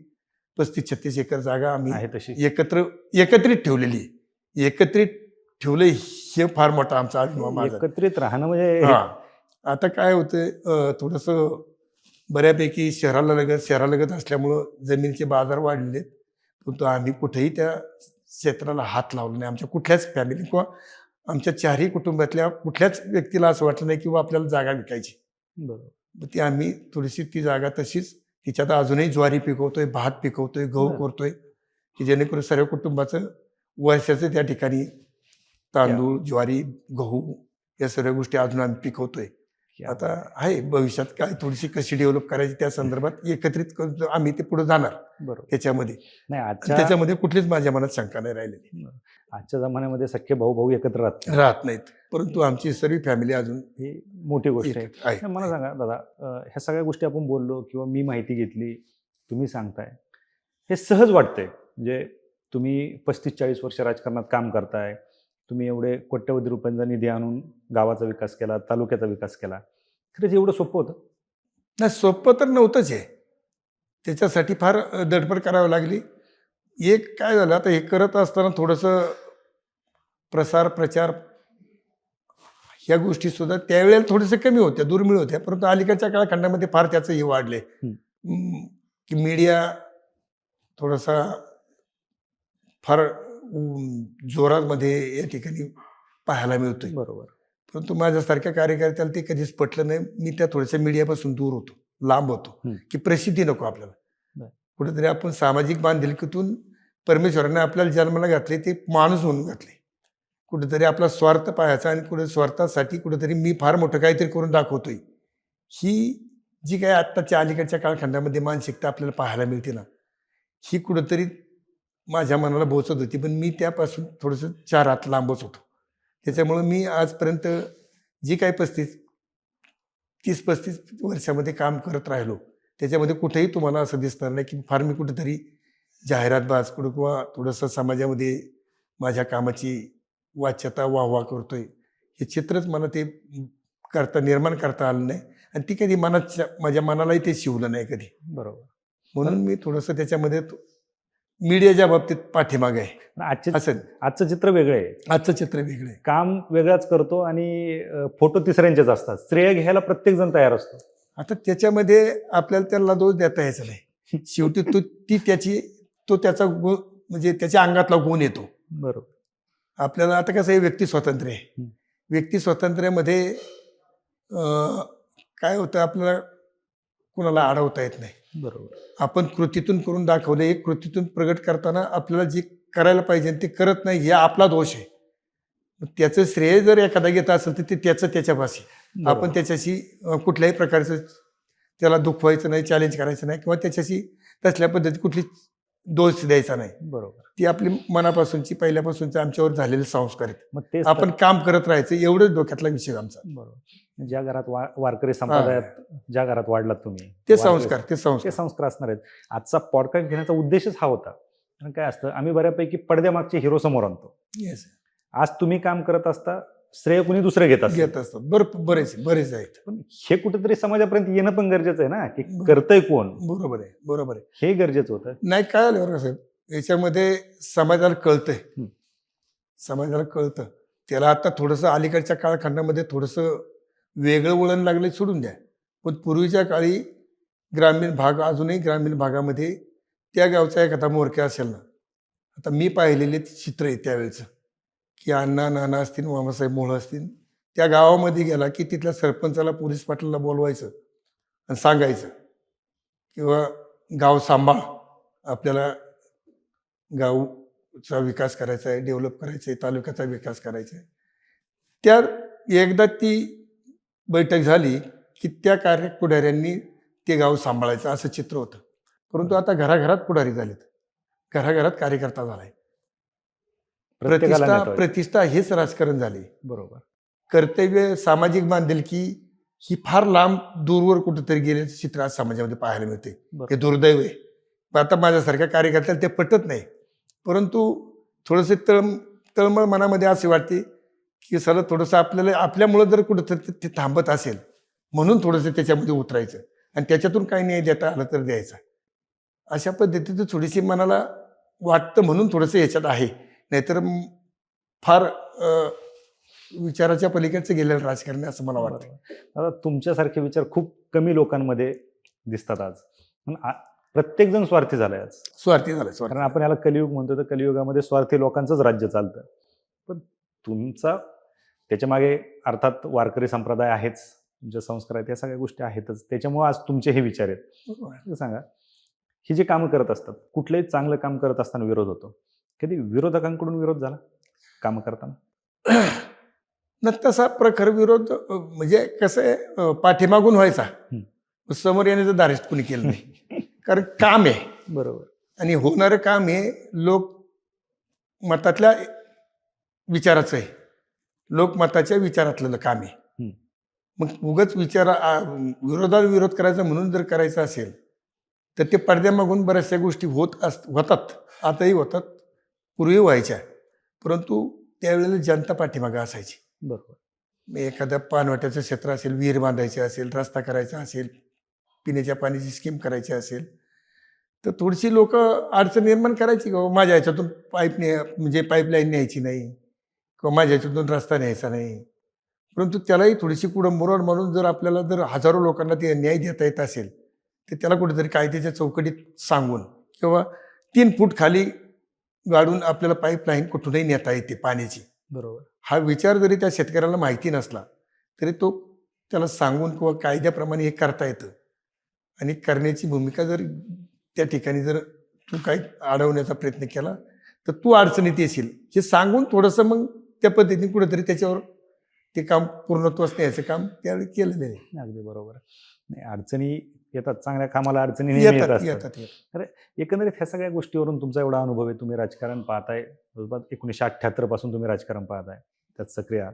Speaker 1: 35-36 एकर जागा आम्ही
Speaker 2: आहे तशी
Speaker 1: एकत्रित ठेवलेली आहे. एकत्रित ठेवलं हे फार मोठा आमचा अभिमान माझा.
Speaker 2: एकत्रित राहणं म्हणजे
Speaker 1: आता काय होतं, थोडंसं बऱ्यापैकी शहरालगत असल्यामुळं जमिनीचे बाजार वाढलेले आहेत, परंतु आम्ही कुठेही त्या क्षेत्राला हात लावला नाही. आमच्या कुठल्याच फॅमिली किंवा आमच्या चारही कुटुंबातल्या कुठल्याच व्यक्तीला असं वाटलं नाही किंवा आपल्याला जागा विकायची.
Speaker 2: बरोबर.
Speaker 1: ती आम्ही थोडीशी ती जागा तशीच, तिच्यात अजूनही ज्वारी पिकवतोय, भात पिकवतोय, गहू करतोय, की जेणेकरून सर्व कुटुंबाचं वर्षाचं त्या ठिकाणी तांदूळ, ज्वारी, गहू या सर्व गोष्टी अजून आम्ही पिकवतोय. आता आहे भविष्यात काय थोडीशी कशी डेव्हलप करायची त्या संदर्भात एकत्रित करून आम्ही ते पुढे जाणार.
Speaker 2: बरोबर.
Speaker 1: त्याच्यामध्ये
Speaker 2: नाही,
Speaker 1: त्याच्यामध्ये कुठलीच माझ्या मनात शंका नाही राहिलेली.
Speaker 2: आजच्या जमान्यामध्ये सख्खे भाऊ एकत्र
Speaker 1: राहत नाहीत, परंतु आमची सर्व फॅमिली अजून
Speaker 2: ही मोठी गोष्ट आहे. मला सांगा दादा, ह्या सगळ्या गोष्टी आपण बोललो किंवा मी माहिती घेतली, तुम्ही सांगताय, हे सहज वाटतंय. म्हणजे तुम्ही 35-40 वर्ष राजकारणात काम करताय, तुम्ही एवढे कोट्यवधी रुपयांचा निधी आणून गावाचा विकास केला, तालुक्याचा विकास केला. खरंच एवढं सोपं होतं?
Speaker 1: नाही, सोपं तर नव्हतंच आहे. त्याच्यासाठी फार धडपड करावी लागली. एक काय झालं, आता हे करत असताना थोडंसं प्रचार ह्या गोष्टी सुद्धा त्यावेळेला थोडेसे कमी होत्या, दुर्मिळ होत्या, परंतु अलीकडच्या काळखंडामध्ये फार त्याचं हे वाढले की मीडिया थोडासा फार जोरामध्ये या ठिकाणी पाहायला मिळतोय.
Speaker 2: बरोबर.
Speaker 1: परंतु माझ्यासारख्या कार्यकर्त्याला ते कधीच पटलं नाही. मी त्या थोड्याशा मीडियापासून दूर होतो, लांब होतो, की प्रसिद्धी नको आपल्याला. कुठेतरी आपण सामाजिक बांधिलकीतून परमेश्वराने आपल्याला जन्माला घातले, ते माणूस म्हणून घातले. कुठेतरी आपला स्वार्थ पाहायचा आणि कुठे स्वार्थासाठी कुठेतरी मी फार मोठं काहीतरी करून दाखवतोय, ही जी काही आत्ताच्या अलीकडच्या कालखंडामध्ये मानसिकता आपल्याला पाहायला मिळते ना, ही कुठेतरी माझ्या मनाला बोचत होती. पण मी त्यापासून थोडंसं 4 हात लांबच होतो. त्याच्यामुळं मी आजपर्यंत जी काही 30-35 वर्षामध्ये काम करत राहिलो, त्याच्यामध्ये कुठेही तुम्हाला असं दिसणार नाही की फार मी कुठेतरी जाहिरातबाज किंवा थोडंसं समाजामध्ये माझ्या कामाची वाच्यता वाहवा करतोय, हे चित्रच मला ते निर्माण करता आलं नाही. आणि ती कधी माझ्या मनालाही ते शिवलं नाही कधी.
Speaker 2: बरोबर.
Speaker 1: म्हणून मी थोडंसं त्याच्यामध्ये मीडियाच्या बाबतीत पाठीमागे आहे.
Speaker 2: आजचं चित्र वेगळं आहे.
Speaker 1: आजचं चित्र वेगळं आहे.
Speaker 2: काम वेगळाच करतो आणि फोटो तिसऱ्यांचेच असतात. श्रेय घ्यायला प्रत्येक जण तयार असतो.
Speaker 1: आता त्याच्यामध्ये आपल्याला त्याला दोष देता यायचा नाही. शेवटी तो त्याचा गुण, म्हणजे त्याच्या अंगातला गुण येतो.
Speaker 2: बरोबर.
Speaker 1: आपल्याला आता कसं आहे, व्यक्ती स्वातंत्र्य आहे. व्यक्ती स्वातंत्र्यामध्ये काय होतं, आपल्याला कुणाला अडवता येत नाही.
Speaker 2: बरोबर.
Speaker 1: आपण कृतीतून करून दाखवले, एक कृतीतून प्रगट करताना आपल्याला जे करायला पाहिजे ते करत नाही, हे आपला दोष आहे. त्याचं श्रेय जर एखादा घेत असेल तर ते त्याच्यापाशी, आपण त्याच्याशी कुठल्याही प्रकारचं त्याला दुखवायचं नाही, चॅलेंज करायचं नाही किंवा त्याच्याशी तसल्या पद्धती कुठली दोष द्यायचा नाही.
Speaker 2: बरोबर.
Speaker 1: ती आपली मनापासूनची पहिल्यापासूनचे आमच्यावर झालेले संस्कार आहेत.
Speaker 2: मग तेच
Speaker 1: आपण काम करत राहायचं एवढंच डोक्यातला विषय आमचा.
Speaker 2: बरोबर. ज्या घरात वारकरी संप्रदायात ज्या घरात वाढलात तुम्ही
Speaker 1: ते
Speaker 2: वारकरी-
Speaker 1: संस्कार ते
Speaker 2: ते
Speaker 1: संस्कार
Speaker 2: संस्कार असणार आहेत. आजचा पॉडकास्ट घेण्याचा उद्देशच हा होता. कारण काय असतं, आम्ही बऱ्यापैकी पडद्यामागचे हिरो समोर आणतो.
Speaker 1: Yes.
Speaker 2: आज तुम्ही काम करत असता, श्रेय कुणी दुसरं घेत असतं.
Speaker 1: घेत असतात. बरेच आहेत.
Speaker 2: पण हे कुठेतरी समाजापर्यंत येणं पण गरजेचं आहे ना, की करतंय कोण,
Speaker 1: बरोबर आहे.
Speaker 2: हे गरजेचं होतं.
Speaker 1: नाही काय आलं बरं साहेब, याच्यामध्ये समाजाला कळतंय.
Speaker 2: हं.
Speaker 1: समाजाला कळतं. त्याला आता थोडंसं अलीकडच्या कालखंडामध्ये थोडंसं वेगळं वळण लागलं सोडून द्या. पण पूर्वीच्या काळी ग्रामीण भाग, अजूनही ग्रामीण भागामध्ये त्या गावचा एखादा मोरक्या असेल ना, आता मी पाहिलेले चित्र आहे त्यावेळेचं, की अण्णा नाना असतील, मामासाहेब मोळ असतील, त्या गावामध्ये गेला की तिथल्या सरपंचाला, पोलीस पाटलाला बोलवायचं आणि सांगायचं किंवा गाव सांभाळ, आपल्याला गावचा विकास करायचा आहे, डेव्हलप करायचं आहे, तालुक्याचा विकास करायचा आहे. त्या एकदा ती बैठक झाली की त्या पुढाऱ्यांनी ते गाव सांभाळायचं असं चित्र होतं. परंतु आता घराघरात पुढारी झालेत, घराघरात कार्यकर्ता झालाय.
Speaker 2: प्रत्येकाला नेता व्हायचं.
Speaker 1: प्रतिष्ठा हेच राजकारण झाले.
Speaker 2: बरोबर.
Speaker 1: कर्तव्य, सामाजिक बांधिलकी ही फार लांब दूरवर कुठेतरी गेले चित्र आज समाजामध्ये पाहायला मिळते.
Speaker 2: बरोबर.
Speaker 1: हे दुर्दैव आहे. पण आता माझ्यासारख्या कार्यकर्त्याला ते पटत नाही. परंतु थोडंसे तळमळ मनामध्ये असे वाटते की सगळं थोडंसं आपल्याला आपल्यामुळं जर कुठंतरी ते थांबत असेल म्हणून थोडंसं त्याच्यामध्ये उतरायचं आणि त्याच्यातून काही न्याय देता आला तर द्यायचा. अशा पद्धतीचं थोडीशी मनाला वाटतं म्हणून थोडंसं ह्याच्यात आहे. नाहीतर फार विचाराच्या पलीकडचं गेलेलं राजकारण आहे असं मला वाटतं.
Speaker 2: बरोबर. आता तुमच्यासारखे विचार खूप कमी लोकांमध्ये दिसतात आज. पण प्रत्येक जण स्वार्थी झालाय आज.
Speaker 1: स्वार्थी झालं स्वार्थी.
Speaker 2: कारण आपण याला कलियुग म्हणतो, तर कलियुगामध्ये स्वार्थी लोकांचंच राज्य चालतं. पण तुमचा त्याच्या मागे अर्थात वारकरी संप्रदाय आहेच, तुमचे संस्कार आहेत, या सगळ्या गोष्टी आहेतच. त्याच्यामुळे आज तुमचे हे विचार आहेत.
Speaker 1: बरोबर.
Speaker 2: सांगा, ही जी कामं करत असतात, कुठलंही चांगलं काम करत असताना विरोध होतो. कधी विरोधकांकडून विरोध झाला कामं करताना?
Speaker 1: न तसा प्रखर विरोध म्हणजे कसं आहे, पाठीमागून व्हायचा, समोर येण्याचं धारिष्ट कुणी केलं नाही. कारण काम आहे.
Speaker 2: बरोबर.
Speaker 1: आणि होणारं काम हे लोकमतातल्या विचाराचं आहे, लोकमताच्या विचारातलं काम आहे. मग उगाच विरोधाला विरोध करायचा म्हणून जर करायचं असेल तर ते पडद्यामागून बऱ्याचशा गोष्टी होतात, आताही होतात, पूर्वी व्हायच्या. परंतु त्यावेळेला जनता पाठीमागं असायची.
Speaker 2: बरोबर.
Speaker 1: एखाद्या पाणवट्याचं क्षेत्र असेल, विहीर बांधायची असेल, रस्ता करायचा असेल, पिण्याच्या पाण्याची स्कीम करायची असेल तर थोडीशी लोक अडचण निर्माण करायची की माझ्या ह्याच्यातून पाईपलाईन न्यायची नाही किंवा माझ्या ह्याच्यातून रस्ता न्यायचा नाही. परंतु त्यालाही थोडीशी कुडंबरोड म्हणून जर आपल्याला जर हजारो लोकांना ते न्याय देता येत असेल तर त्याला कुठेतरी कायद्याच्या चौकटीत सांगून किंवा 3 फूट खाली गाडून आपल्याला पाईपलाईन कुठूनही नेता येते पाण्याची.
Speaker 2: बरोबर.
Speaker 1: हा विचार जरी त्या शेतकऱ्याला माहिती नसला तरी तो त्याला सांगून किंवा कायद्याप्रमाणे हे करता येतं. आणि करण्याची भूमिका जर त्या ठिकाणी जर तू काही अडवण्याचा प्रयत्न केला तर तू अडचणीत येशील हे सांगून थोडंसं मग त्या पद्धतीने कुठेतरी त्याच्यावर ते काम पूर्णत्वास न्यायचं काम त्यावेळी केलेलं आहे.
Speaker 2: अगदी बरोबर. नाही, अडचणी येतात, चांगल्या कामाला अडचणी नेहमी येतात. अरे, एकंदरीत ह्या सगळ्या गोष्टीवरून तुमचा एवढा अनुभव आहे, तुम्ही राजकारण पाहताय, 1978 पासून तुम्ही राजकारण पाहताय, त्यात सक्रिय आहात.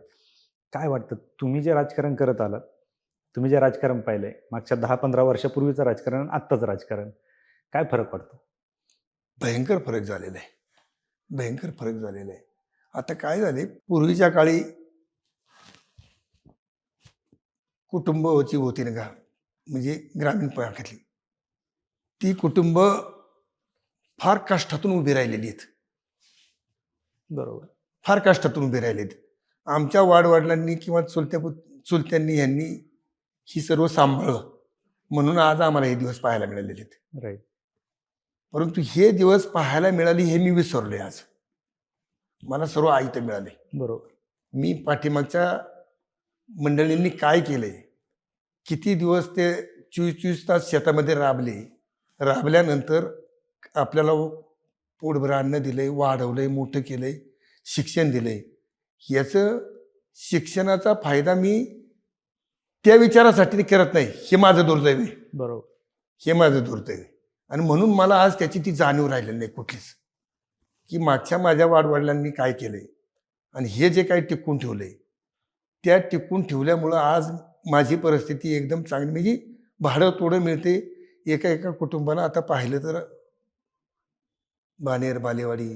Speaker 2: काय वाटतं, तुम्ही जे राजकारण करत आलात, तुम्ही जे राजकारण पाहिलंय मागच्या 10-15 वर्षापूर्वीचं राजकारण आणि आत्ताचं राजकारण, काय फरक पडतो?
Speaker 1: भयंकर फरक झालेला आहे, भयंकर फरक झालेला आहे. आता काय झाले, पूर्वीच्या काळी कुटुंबाची होती ना का, म्हणजे ग्रामीण भागातली ती कुटुंब फार कष्टातून उभी राहिलेली आहेत.
Speaker 2: बरोबर.
Speaker 1: फार कष्टातून उभी राहिलेत. आमच्या वाडवडिलांनी किंवा चुलत्यांनी यांनी ही सर्व सांभाळलं म्हणून आज आम्हाला हे दिवस पाहायला मिळालेले आहेत.
Speaker 2: राईट.
Speaker 1: परंतु हे दिवस पाहायला मिळाली हे मी विसरलोय. आज मला सर्व आयतं मिळाले.
Speaker 2: बरोबर.
Speaker 1: मी पाठीमागच्या मंडळींनी काय केलंय, किती दिवस ते 24 तास शेतामध्ये राबल्यानंतर आपल्याला पोटभर अन्न दिलंय, वाढवलंय, मोठं केलंय, शिक्षण दिलंय. याचं शिक्षणाचा फायदा मी त्या विचारासाठी करत नाही. हे माझं दुर्दैव आहे.
Speaker 2: बरोबर.
Speaker 1: हे माझं दुर्दैव आहे. आणि म्हणून मला आज त्याची ती जाणीव राहिलेली नाही कुठलीच, की मागच्या माझ्या वाडवडिलांनी काय केलंय आणि हे जे काही टिकून ठेवलंय, त्या टिकून ठेवल्यामुळं आज माझी परिस्थिती एकदम चांगली, म्हणजे भाडं तोडं मिळते. एका एका कुटुंबाला आता पाहिलं तर बाणेर, बालेवाडी,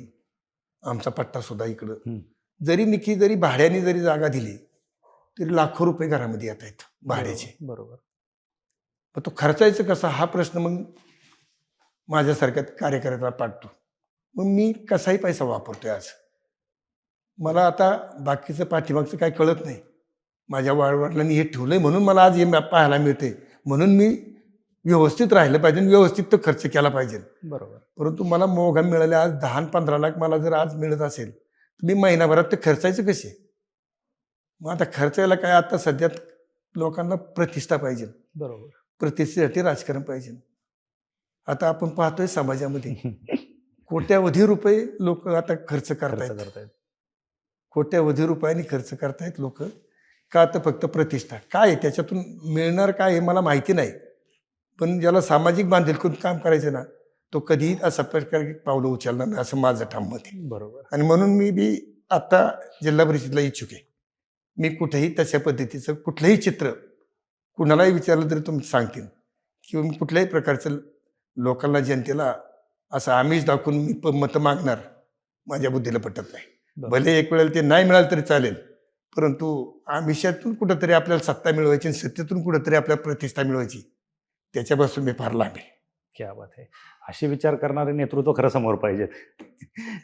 Speaker 1: आमचा पट्टा सुद्धा इकडं, जरी भाड्याने जरी जागा दिली तरी लाखो रुपये घरामध्ये येत आहेत भाड्याचे.
Speaker 2: बरोबर.
Speaker 1: पण तो खर्चायचं कसा हा प्रश्न मग माझ्यासारख्या कार्यकर्त्याला पाडतो. मग मी कसाही पैसा वापरतोय आज. मला आता बाकीचं पाठीमागचं काय कळत नाही. माझ्या वाडवडिलांनी हे ठेवलंय म्हणून मला आज हे पाहायला मिळते, म्हणून मी व्यवस्थित राहिलं पाहिजे, व्यवस्थित तो खर्च केला पाहिजे.
Speaker 2: बरोबर.
Speaker 1: परंतु मला मोहगा मिळाले आज 10 आणि 15 लाख मला जर आज मिळत असेल तर मी महिनाभरात ते खर्चायचं कसे? मग आता खर्चायला काय, आता सध्या लोकांना प्रतिष्ठा पाहिजे.
Speaker 2: बरोबर.
Speaker 1: प्रतिष्ठेसाठी राजकारण पाहिजे. आता आपण पाहतोय समाजामध्ये कोट्यावधी रुपये लोक आता खर्च करतायत. कोट्यावधी रुपयांनी खर्च करतायत लोक. का तर फक्त प्रतिष्ठा. काय आहे त्याच्यातून मिळणार काय हे मला माहिती नाही, पण ज्याला सामाजिक बांधिलकीतून काम करायचं ना तो कधीही अशा प्रकारे पावलं उचलणार नाही असं माझं ठाम मत आहे.
Speaker 2: बरोबर.
Speaker 1: आणि म्हणून मी बी आता जिल्हा परिषदला इच्छुक आहे. मी कुठेही तशा पद्धतीचं कुठलंही चित्र कुणालाही विचारलं तरी तुम्ही सांगतील, किंवा मी कुठल्याही प्रकारचं लोकांना जनतेला असं आमिष दाखवून मी मतं मागणार माझ्या बुद्धीला पटत नाही. भले एक वेळेला ते नाही मिळालं तरी चालेल, परंतु आमिषातून कुठंतरी आपल्याला सत्ता मिळवायची आणि सत्तेतून कुठंतरी आपल्याला प्रतिष्ठा मिळवायची, त्याच्यापासून मी फार लांब आहे.
Speaker 2: क्या बात आहे. असे विचार करणारे नेतृत्व खरं समोर पाहिजेत.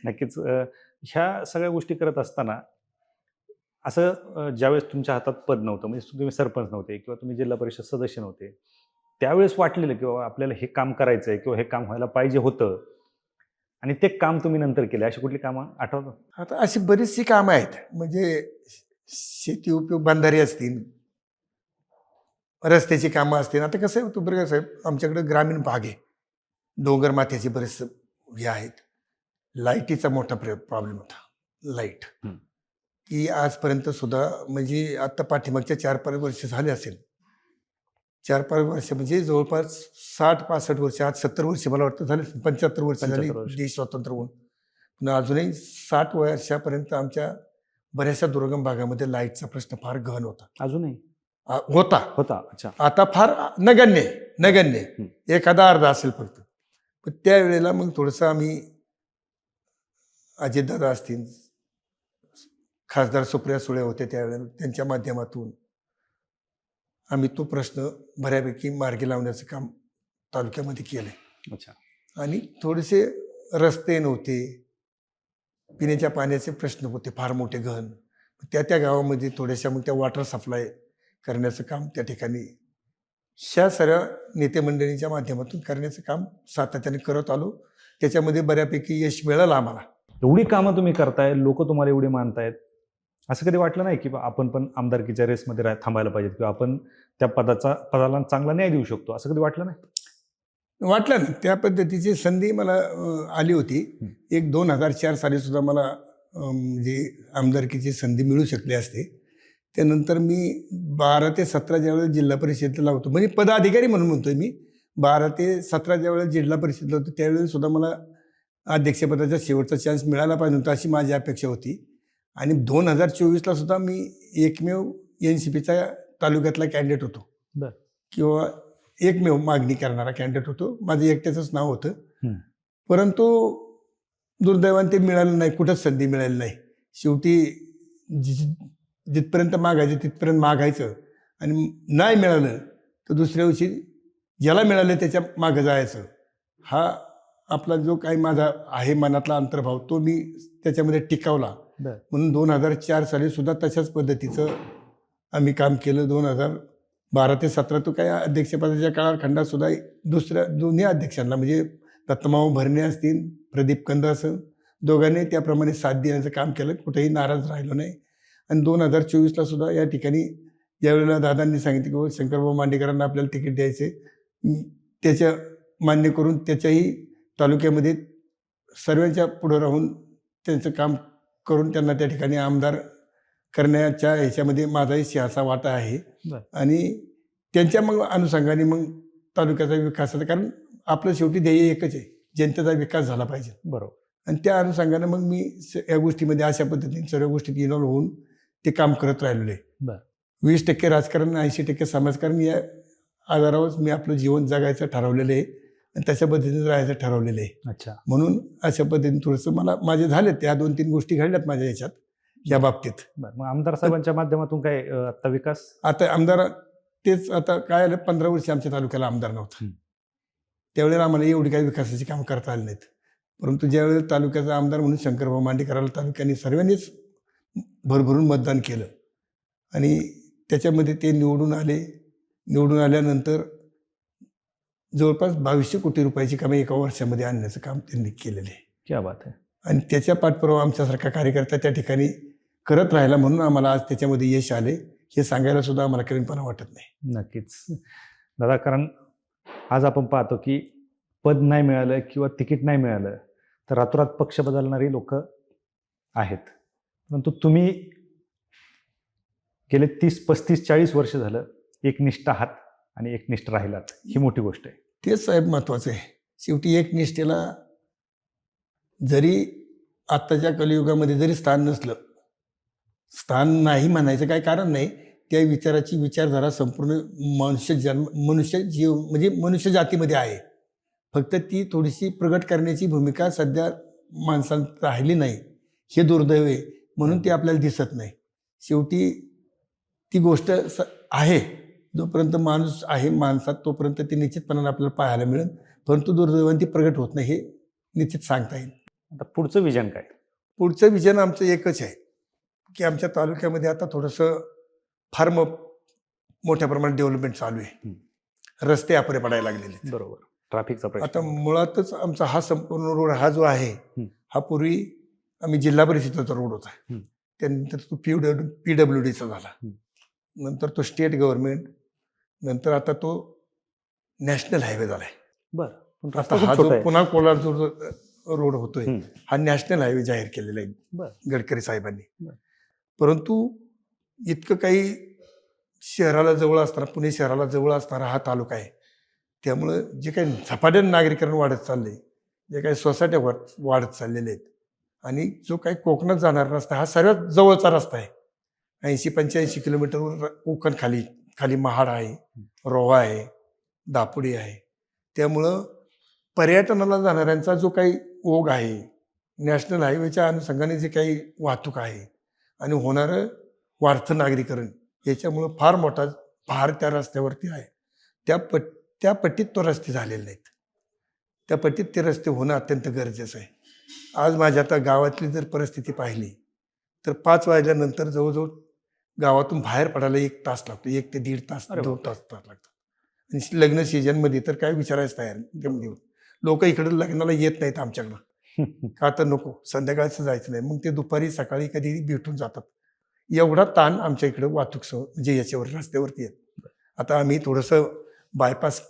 Speaker 2: नक्कीच. ह्या सगळ्या गोष्टी करत असताना असं ज्यावेळेस तुमच्या हातात पद नव्हतं, म्हणजे तुम्ही सरपंच नव्हते किंवा तुम्ही जिल्हा परिषद सदस्य नव्हते, त्यावेळेस वाटलेलं की बाबा आपल्याला हे काम करायचं आहे किंवा हे काम व्हायला पाहिजे होतं आणि ते काम तुम्ही नंतर केले, अशी कुठली कामं आठवतात?
Speaker 1: आता अशी बरीचशी कामं आहेत, म्हणजे शेती उपयोग बंधारे असतील, रस्त्याची कामं असतील. आता कसं आहे तुबरगा साहेब, आमच्याकडे ग्रामीण भाग आहे, डोंगर माथ्याचे बरेच हे आहेत. लाईटीचा मोठा प्रॉब्लेम होता. लाईट की आजपर्यंत सुद्धा, म्हणजे आता पाठीमागच्या 4-5 वर्ष झाले असेल, 4-5 वर्ष म्हणजे जवळपास 60-65 वर्ष, आज 70 वर्ष मला वाटतं झाले, 75 वर्ष झाली देश स्वतंत्र होऊन, पण अजूनही 60 वर्षापर्यंत आमच्या बऱ्याचशा दुर्गम भागामध्ये लाईटचा प्रश्न फार गहन होता.
Speaker 2: अजूनही
Speaker 1: होता.
Speaker 2: अच्छा.
Speaker 1: आता फार नगण्य एखादा अर्धा असेल फक्त. पण त्यावेळेला मग थोडंसं आम्ही अजितदादा असतील, खासदार सुप्रिया सुळे होते त्यावेळेला, त्यांच्या माध्यमातून आम्ही तो प्रश्न बऱ्यापैकी मार्गी लावण्याचं काम तालुक्यामध्ये केलंय.
Speaker 2: अच्छा.
Speaker 1: आणि थोडेसे रस्ते नव्हते, पिण्याच्या पाण्याचे प्रश्न होते फार मोठे गहन. त्या गावामध्ये थोड्याशा मग त्या वॉटर सप्लाय करण्याचं काम त्या ठिकाणी ह्या सर्व नेते मंडळींच्या माध्यमातून करण्याचं काम सातत्याने करत आलो. त्याच्यामध्ये बऱ्यापैकी यश मिळालं आम्हाला.
Speaker 2: एवढी कामं तुम्ही करताय, लोक तुम्हाला एवढी मानतायत, असं कधी वाटलं नाही की आपण पण आमदारकीच्या रेसमध्ये थांबायला पाहिजे किंवा आपण त्या पदाला चांगला न्याय देऊ शकतो, असं कधी वाटलं नाही?
Speaker 1: वाटलं ना. त्या पद्धतीची संधी मला आली होती. 2004 साली सुद्धा मला म्हणजे आमदारकीची संधी मिळू शकली असते. त्यानंतर मी 12 ते 17 ज्यावेळेस जिल्हा परिषदेला होतो, म्हणजे पदाधिकारी म्हणून म्हणतोय मी, 12 ते 17 ज्यावेळेस जिल्हा परिषदेला होतो त्यावेळेस सुद्धा मला अध्यक्षपदाचा शेवटचा चान्स मिळाला पाहिजे होता अशी माझी अपेक्षा होती. आणि 2024ला सुद्धा मी एकमेव NCPचा तालुक्यातला कॅन्डिडेट होतो, किंवा एकमेव मागणी करणारा कॅन्डिडेट होतो. माझं एकट्याचंच नाव होतं. परंतु दुर्दैवाने ते मिळालं नाही, कुठंच संधी मिळाली नाही. शेवटी जिथपर्यंत मागायचं तिथपर्यंत मागायचं, आणि नाही मिळालं तर दुसऱ्या दिवशी ज्याला मिळालं त्याच्या मागं जायचं. हा आपला जो काही माझा आहे मनातला अंतर्भाव तो मी त्याच्यामध्ये टिकावला. म्हणून 2004 साली सुद्धा तशाच पद्धतीचं आम्ही काम केलं. 2012 ते 17 तो काही अध्यक्षपदाच्या काळखंडात सुद्धा दुसऱ्या दोन्ही अध्यक्षांना, म्हणजे दत्तमाव भरणे असतील, प्रदीप कंद असं, दोघांनी त्याप्रमाणे साथ देण्याचं काम केलं. कुठेही नाराज राहिलो नाही. आणि 2024ला सुद्धा या ठिकाणी ज्यावेळेला दादांनी सांगितलं की शंकरभाऊ मांडेकरांना आपल्याला तिकीट द्यायचे, त्याच्या मान्य करून त्याच्याही तालुक्यामध्ये सर्वांच्या पुढं राहून त्यांचं काम करून त्यांना त्या ठिकाणी आमदार करण्याच्या ह्याच्यामध्ये माझाही सिंहाचा वाटा आहे. आणि त्यांच्या मग अनुषंगाने मग तालुक्याचा विकासाचा, कारण आपलं शेवटी ध्येय एकच आहे, जनतेचा विकास झाला पाहिजे.
Speaker 2: बरोबर.
Speaker 1: आणि त्या अनुषंगानं मग मी या गोष्टीमध्ये अशा पद्धतीने सर्व गोष्टीत इन्व्हॉल्व होऊन ते काम करत राहिलेलो आहे.
Speaker 2: बरं.
Speaker 1: 20% राजकारण, 80% समाजकारण या आधारावरच मी आपलं जीवन जगायचं ठरवलेलं आहे आणि तशा पद्धतीने राहायचं ठरवलेलं आहे.
Speaker 2: अच्छा.
Speaker 1: म्हणून अशा पद्धतीने थोडंसं मला माझे झालेत, त्या 2-3 गोष्टी घडल्यात माझ्या याच्यात या बाबतीत.
Speaker 2: बरं. मग आमदार साहेबांच्या माध्यमातून काय आता विकास?
Speaker 1: आता आमदार तेच आता काय आलं, 15 वर्ष आमच्या तालुक्याला आमदार नव्हता. त्यावेळेला आम्हाला एवढी काही विकासाची कामं करता आली नाहीत. परंतु ज्यावेळेला तालुक्याचा आमदार म्हणून शंकरभाऊ मांडेकराला तालुक्याने सर्वांनीच भरभरून मतदान केलं आणि त्याच्यामध्ये ते निवडून आले. निवडून आल्यानंतर जवळपास 2200 कोटी रुपयाची कामे एका वर्षामध्ये आणण्याचं काम त्यांनी केलेलं आहे.
Speaker 2: क्या बात आहे.
Speaker 1: आणि त्याच्या पाठपुरावा आमच्यासारखा कार्यकर्ता त्या ठिकाणी करत राहिला, म्हणून आम्हाला आज त्याच्यामध्ये यश आले हे सांगायला सुद्धा आम्हाला कमीपणा वाटत नाही.
Speaker 2: नक्कीच दादा, कारण आज आपण पाहतो की पद नाही मिळालं किंवा तिकीट नाही मिळालं तर रातोरात पक्ष बदलणारी लोक आहेत, परंतु तुम्ही गेले 30, 35, 40 वर्ष झालं एकनिष्ठ आहात आणि एकनिष्ठ राहिलात, ही मोठी गोष्ट आहे.
Speaker 1: तेच साहेब महत्वाचं आहे. शेवटी एकनिष्ठेला जरी आत्ताच्या कलियुगामध्ये जरी स्थान नसलं, स्थान नाही म्हणायचं काही कारण नाही. त्या विचाराची विचारधारा संपूर्ण मनुष्य जीव म्हणजे मनुष्य जातीमध्ये आहे. फक्त ती थोडीशी प्रगट करण्याची भूमिका सध्या माणसांत राहिली नाही, हे दुर्दैव आहे. म्हणून ते आपल्याला दिसत नाही. शेवटी ती गोष्ट आहे, जोपर्यंत माणूस आहे माणसात तोपर्यंत ती निश्चितपणाने आपल्याला पाहायला मिळेल. परंतु दुर्दैवाने ती प्रगट होत नाही, हे निश्चित सांगता येईल.
Speaker 2: आता पुढचं विजन काय?
Speaker 1: पुढचं विजन आमचं एकच आहे की आमच्या तालुक्यामध्ये आता थोडंसं फार मोठ्या प्रमाणात डेव्हलपमेंट चालू आहे. रस्ते अपरे पडायला लागलेले आहेत.
Speaker 2: बरोबर. ट्रॅफिकचा प्रश्न.
Speaker 1: आता मुळातच आमचा हा संपूर्ण रोड हा जो आहे, हा पूर्वी आम्ही जिल्हा परिषदेचा रोड होता. त्यानंतर तो PWDचा झाला, नंतर तो स्टेट गव्हर्नमेंट, नंतर आता तो नॅशनल हायवे झालाय.
Speaker 2: बरं.
Speaker 1: आता हा जो पुन्हा कोलार जो रोड होतोय, हा नॅशनल हायवे जाहीर केलेला आहे गडकरी साहेबांनी. परंतु इतकं काही शहराला जवळ असताना, पुणे शहराला जवळ असणारा हा तालुका आहे, त्यामुळं जे काही झपाट्याने नागरीकरण वाढत चाललंय, जे काही सोसायट्या वाढत चाललेले आहेत आणि जो काही कोकणात जाणारा रस्ता हा सर्वात जवळचा रस्ता आहे. 80-85 किलोमीटरवर कोकण खाली महाड आहे, रोहा आहे, दापोडी आहे. त्यामुळं पर्यटनाला जाणाऱ्यांचा जो काही ओघ आहे, नॅशनल हायवेच्या अनुषंगाने जे काही वाहतूक आहे आणि होणारं वाढतं नागरीकरण, याच्यामुळं फार मोठा भार त्या रस्त्यावरती आहे. त्या पट्टीत तो रस्ते झालेले नाहीत. त्या पट्टीत ते रस्ते होणं अत्यंत गरजेचं आहे. आज माझ्या आता गावातली जर परिस्थिती पाहिली तर 5 वाजल्यानंतर जवळजवळ गावातून बाहेर पडायला 1 तास लागतो, 1 ते 1.5 तास, 2 तास लागतात. आणि लग्न सीजनमध्ये तर काय विचारायचं तयार. लोक इकडे लग्नाला येत नाहीत आमच्याकडं, का तर नको, संध्याकाळचं जायचं नाही, मग ते दुपारी सकाळी कधी भेटून जातात. एवढा ताण आमच्या इकडं वाहतूक म्हणजे याच्यावर रस्त्यावरती येत. आता आम्ही थोडंसं बायपास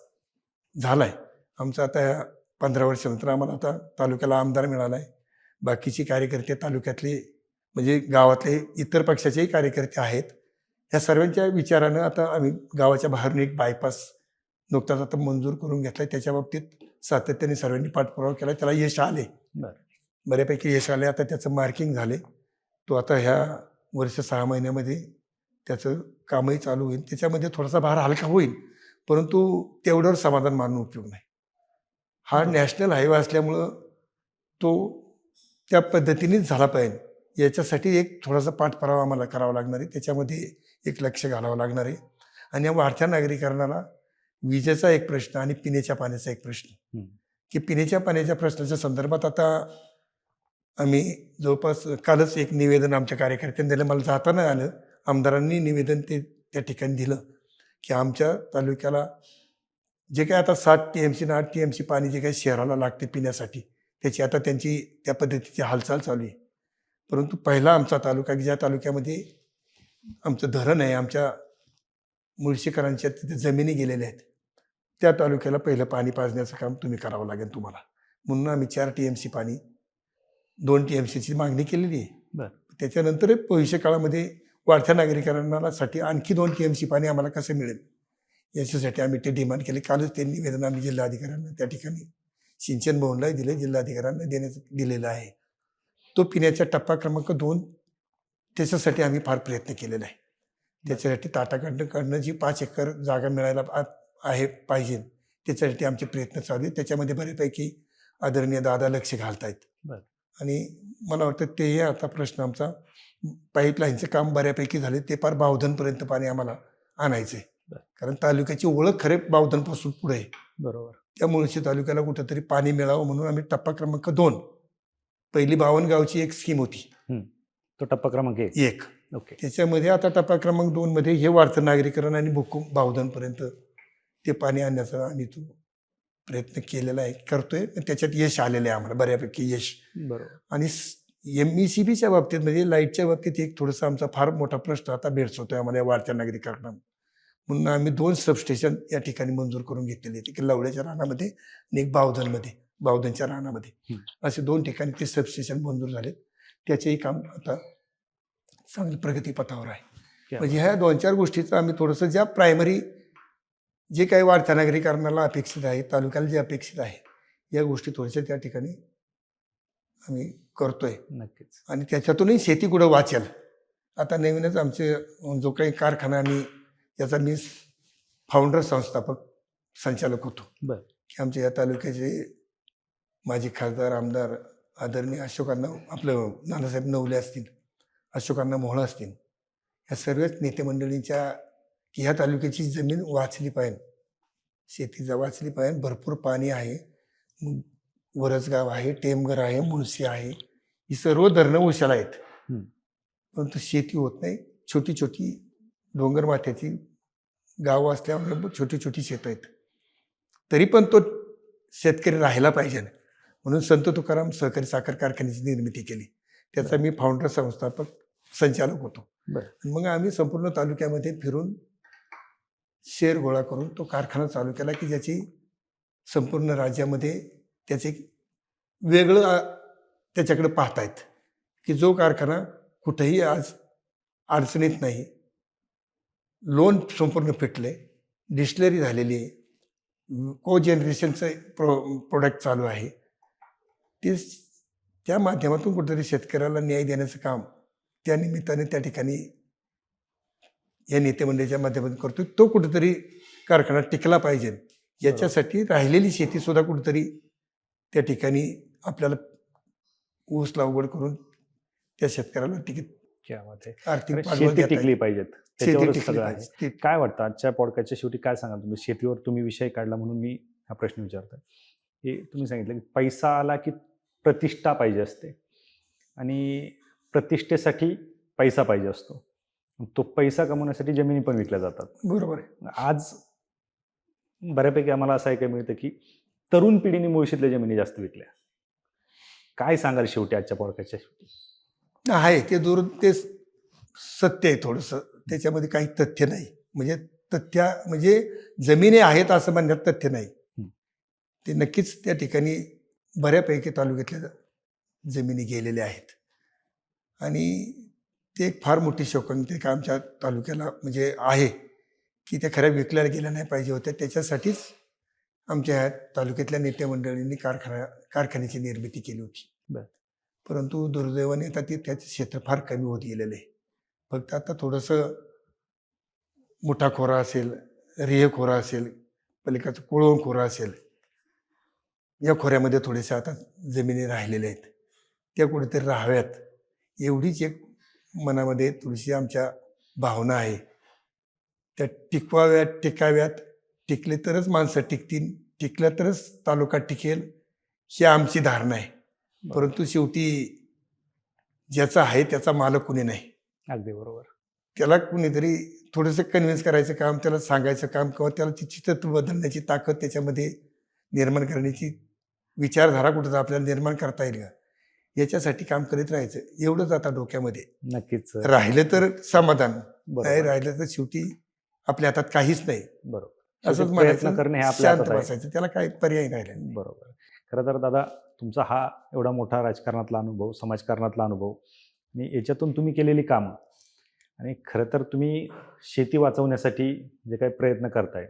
Speaker 1: झालाय आमचं, आता 15 वर्षानंतर आम्हाला आता तालुक्याला आमदार मिळाला आहे. बाकीचे कार्यकर्ते तालुक्यातले म्हणजे गावातले इतर पक्षाचेही कार्यकर्ते आहेत. ह्या सर्वांच्या विचारानं आता आम्ही गावाच्या बाहेरून एक बायपास नुकताच आता मंजूर करून घेतलाय. त्याच्या बाबतीत सातत्याने सर्वांनी पाठपुरावा केला, त्याला यश आले, बऱ्यापैकी यश आले. आता त्याचं मार्किंग झाले, तो आता ह्या वर्ष 6 महिन्यामध्ये त्याचं कामही चालू होईल. त्याच्यामध्ये थोडासा भार हलका होईल, परंतु तेवढ्यावर समाधान मानून उपयोग नाही. हा नॅशनल हायवे असल्यामुळं तो त्या पद्धतीनेच झाला पाहिजे. याच्यासाठी एक थोडासा पाठपुरावा आम्हाला करावा लागणार आहे, त्याच्यामध्ये एक लक्ष घालावं लागणार आहे. आणि या वाढत्या नागरीकरणाला विजेचा एक प्रश्न आणि पिण्याच्या पाण्याचा एक प्रश्न, की पिण्याच्या पाण्याच्या प्रश्नाच्या संदर्भात आता आम्ही जवळपास कालच एक निवेदन आमच्या कार्यकर्त्यांनी दिलं. मला जाता नाही आलं, आमदारांनी निवेदन ते त्या ठिकाणी दिलं की आमच्या तालुक्याला जे काही आता 7 TMC आणि 8 TMC पाणी जे काही शहराला लागते पिण्यासाठी, त्याची आता त्यांची त्या पद्धतीची हालचाल चालू आहे. परंतु पहिला आमचा तालुका की ज्या तालुक्यामध्ये आमचं धरण आहे, आमच्या मुळशीकरांच्या तिथे जमिनी गेलेल्या आहेत, त्या तालुक्याला पहिलं पाणी पाजण्याचं काम तुम्ही करावं लागेल तुम्हाला. म्हणून आम्ही 4 TMC पाणी, 2 TMCची मागणी केलेली आहे. त्याच्यानंतर भविष्य काळामध्ये वाढत्या नागरिकांसाठी आणखी 2 TMC पाणी आम्हाला कसं मिळेल याच्यासाठी आम्ही ते डिमांड केले. कालच ते निवेदन आम्ही जिल्हाधिकाऱ्यांना त्या ठिकाणी सिंचन भवनला दिले, जिल्हाधिकाऱ्यांना दिलेलं आहे. तो पिण्याचा टप्पा क्रमांक 2 त्याच्यासाठी आम्ही फार प्रयत्न केलेला आहे. त्याच्यासाठी टाटाकडनं जी 5 एकर जागा मिळायला आहे पाहिजे, त्याच्यासाठी आमचे प्रयत्न चालू आहेत. त्याच्यामध्ये बऱ्यापैकी आदरणीय दादा लक्ष घालतायत.
Speaker 2: बरं.
Speaker 1: आणि मला वाटतं तेही आता प्रश्न आमचा पाईपलाईनचं काम बऱ्यापैकी झाले. ते फार बावधनपर्यंत पाणी आम्हाला आणायचं आहे.
Speaker 2: बरं.
Speaker 1: कारण तालुक्याची ओळख खरे बावधनपासून पुढे आहे.
Speaker 2: बरोबर.
Speaker 1: त्या मुळशी तालुक्याला कुठंतरी पाणी मिळावं म्हणून आम्ही टप्पा क्रमांक 2 पहिली 52 गावची एक स्कीम होती.
Speaker 2: तो टप्पा क्रमांक 1. ओके.
Speaker 1: त्याच्यामध्ये आता टप्पा क्रमांक 2 मध्ये हे वाढतं नागरीकरण आणि भूकंप बावधनपर्यंत ते पाणी आणण्याचा आम्ही तो प्रयत्न केलेला आहे, करतोय. त्याच्यात यश आलेलं आहे आम्हाला, बऱ्यापैकी यश.
Speaker 2: बरोबर.
Speaker 1: आणि MECBच्या बाबतीत म्हणजे लाईटच्या बाबतीत एक थोडासा आमचा फार मोठा प्रश्न आता भेडसावतोय आम्हाला या वाढत्या नागरिकांना. म्हणून आम्ही 2 सबस्टेशन या ठिकाणी मंजूर करून घेतलेले आहेत, एक लवड्याच्या रानामध्ये आणि एक बावधनच्या रानामध्ये. असे 2 ठिकाणी ते सबस्टेशन मंजूर झालेत. त्याचेही काम आता चांगल्या प्रगतीपथावर आहे. म्हणजे ह्या 2-4 गोष्टीचं आम्ही थोडंसं ज्या प्रायमरी जे काही वाढत्या नागरिकांना अपेक्षित आहे, तालुक्याला जे अपेक्षित आहे, या गोष्टी थोड्याशा त्या ठिकाणी आम्ही करतोय.
Speaker 2: नक्कीच.
Speaker 1: आणि त्याच्यातूनही शेती कुठं वाचेल. आता नवीनच आमचे जो काही कारखाना आम्ही याचा मी फाउंडर संस्थापक संचालक होतो.
Speaker 2: बरं.
Speaker 1: की आमच्या या तालुक्याचे माजी खासदार आमदार आदरणीय अशोकांना आपलं नानासाहेब नवले असतील, अशोकांना मोहळ असतील, या सर्वच नेते मंडळींच्या की ह्या तालुक्याची जमीन वाचली पाहिजे, शेती वाचली पाहिजे. भरपूर पाणी आहे. वरसगाव आहे, टेमघर आहे, मुळशी आहे, ही सर्व धरणं उशाला आहेत. परंतु शेती होत नाही. छोटी छोटी डोंगर माथ्याची गावं असल्यामुळे छोटी छोटी शेतं आहेत. तरी पण तो शेतकरी राहायला पाहिजे म्हणून संत तुकाराम सहकारी साखर कारखान्याची निर्मिती केली. त्याचा मी फाउंडर संस्थापक संचालक होतो. मग आम्ही संपूर्ण तालुक्यामध्ये फिरून शेअर गोळा करून तो कारखाना चालू केला की ज्याची संपूर्ण राज्यामध्ये त्याचे वेगळं त्याच्याकडे पाहतायत की जो कारखाना कुठेही आज अडचणीत नाही, लोन संपूर्ण फिटले, डिस्टिलरी झालेली आहे, को जनरेशनचं प्रोडक्ट चालू आहे. ते त्या माध्यमातून कुठेतरी शेतकऱ्याला न्याय देण्याचं काम त्या निमित्ताने त्या ठिकाणी या नेते मंडळीच्या माध्यमातून करतो. तो कुठेतरी कारखाना टिकला पाहिजे याच्यासाठी राहिलेली शेती सुद्धा कुठेतरी त्या ठिकाणी आपल्याला ऊस लागवड करून त्या शेतकऱ्याला आर्थिक
Speaker 2: शेती टिकली पाहिजेत. त्याच्यावरच सगळं आहे. काय वाटतं आजच्या पॉडकास्टच्या शेवटी काय सांगा तुम्ही? शेतीवर तुम्ही विषय काढला म्हणून मी हा प्रश्न विचारतोय. हे तुम्ही सांगितलं की पैसा आला की प्रतिष्ठा पाहिजे असते आणि प्रतिष्ठेसाठी पैसा पाहिजे असतो. तो पैसा कमवण्यासाठी जमिनी पण विकल्या जातात.
Speaker 1: बरोबर आहे.
Speaker 2: आज बऱ्यापैकी आम्हाला असं ऐकायला मिळतं की तरुण पिढीने मुळशीतल्या जमिनी जास्त विकल्या. काय सांगाल शेवटी आजच्या पॉडकास्टच्या शेवटी?
Speaker 1: आहे ते सत्य आहे. थोडंसं त्याच्यामध्ये काही तथ्य नाही. म्हणजे जमिनी आहेत असं म्हणण्यात तथ्य नाही. ते नक्कीच त्या ठिकाणी बऱ्यापैकी तालुक्यातल्या जमिनी गेलेल्या आहेत आणि ते एक फार मोठी शोकांतिका आमच्या तालुक्याला म्हणजे आहे की त्या खऱ्या विकल्या गेल्या नाही पाहिजे होत्या. त्याच्यासाठीच आमच्या ह्या तालुक्यातल्या नेते मंडळींनी कारखान्याची निर्मिती केली होती. परंतु दुर्दैवाने आता त्याचं क्षेत्र फार कमी होत गेलेलं आहे. फक्त आता थोडंसं मुठाखोरा असेल, रेहखोरा असेल, पलीकडचं कुळवखोरा असेल, या खोऱ्यामध्ये थोडेसे आता जमिनी राहिलेल्या आहेत. त्या कुठेतरी राहाव्यात एवढीच एक मनामध्ये थोडीशी आमच्या भावना आहे. त्या टिकाव्यात, टिकले तरच माणसं टिकतील, टिकल्या तरच तालुका टिकेल, ही आमची धारणा आहे. परंतु शेवटी ज्याचा आहे त्याचा मालक कुणी नाही.
Speaker 2: अगदी बरोबर.
Speaker 1: त्याला कुणीतरी थोडंसं कन्व्हिन्स करायचं काम, त्याला सांगायचं काम किंवा त्याला चित्र बदलण्याची ताकद त्याच्यामध्ये निर्माण करण्याची विचारधारा कुठं आपल्याला निर्माण करता येईल का, याच्यासाठी काम करीत राहायचं. एवढंच आता डोक्यामध्ये.
Speaker 2: नक्कीच.
Speaker 1: राहिलं तर समाधान, नाही राहिलं तर शेवटी आपल्या हातात काहीच नाही.
Speaker 2: बरोबर.
Speaker 1: असंच
Speaker 2: प्रयत्न करणे हे आपल्या हातात आहे.
Speaker 1: बसायचं, त्याला काही पर्याय नाही.
Speaker 2: बरोबर. खरं तर दादा तुमचा हा एवढा मोठा राजकारणातला अनुभव, समाजकारणातला अनुभव आणि याच्यातून तुम्ही केलेली कामं आणि खरं तर तुम्ही शेती वाचवण्यासाठी जे काही प्रयत्न करताय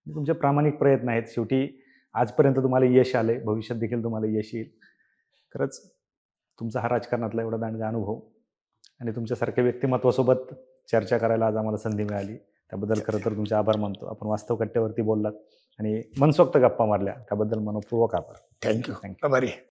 Speaker 2: तुमचे प्रामाणिक प्रयत्न आहेत. शेवटी आजपर्यंत तुम्हाला यश आले, भविष्यात देखील तुम्हाला यश येईल. खरंच तुमचा हा राजकारणातला एवढा दांडगा अनुभव आणि तुमच्यासारख्या व्यक्तिमत्वासोबत चर्चा करायला आज आम्हाला संधी मिळाली. त्याबद्दल खरं तर तुमचे आभार मानतो. आपण वास्तव कट्ट्यावरती बोललात आणि मनसोक्त गप्पा मारल्या त्याबद्दल मनपूर्वक आभार.
Speaker 1: थँक्यू.
Speaker 2: थँक्यू.
Speaker 1: आभारी आहे.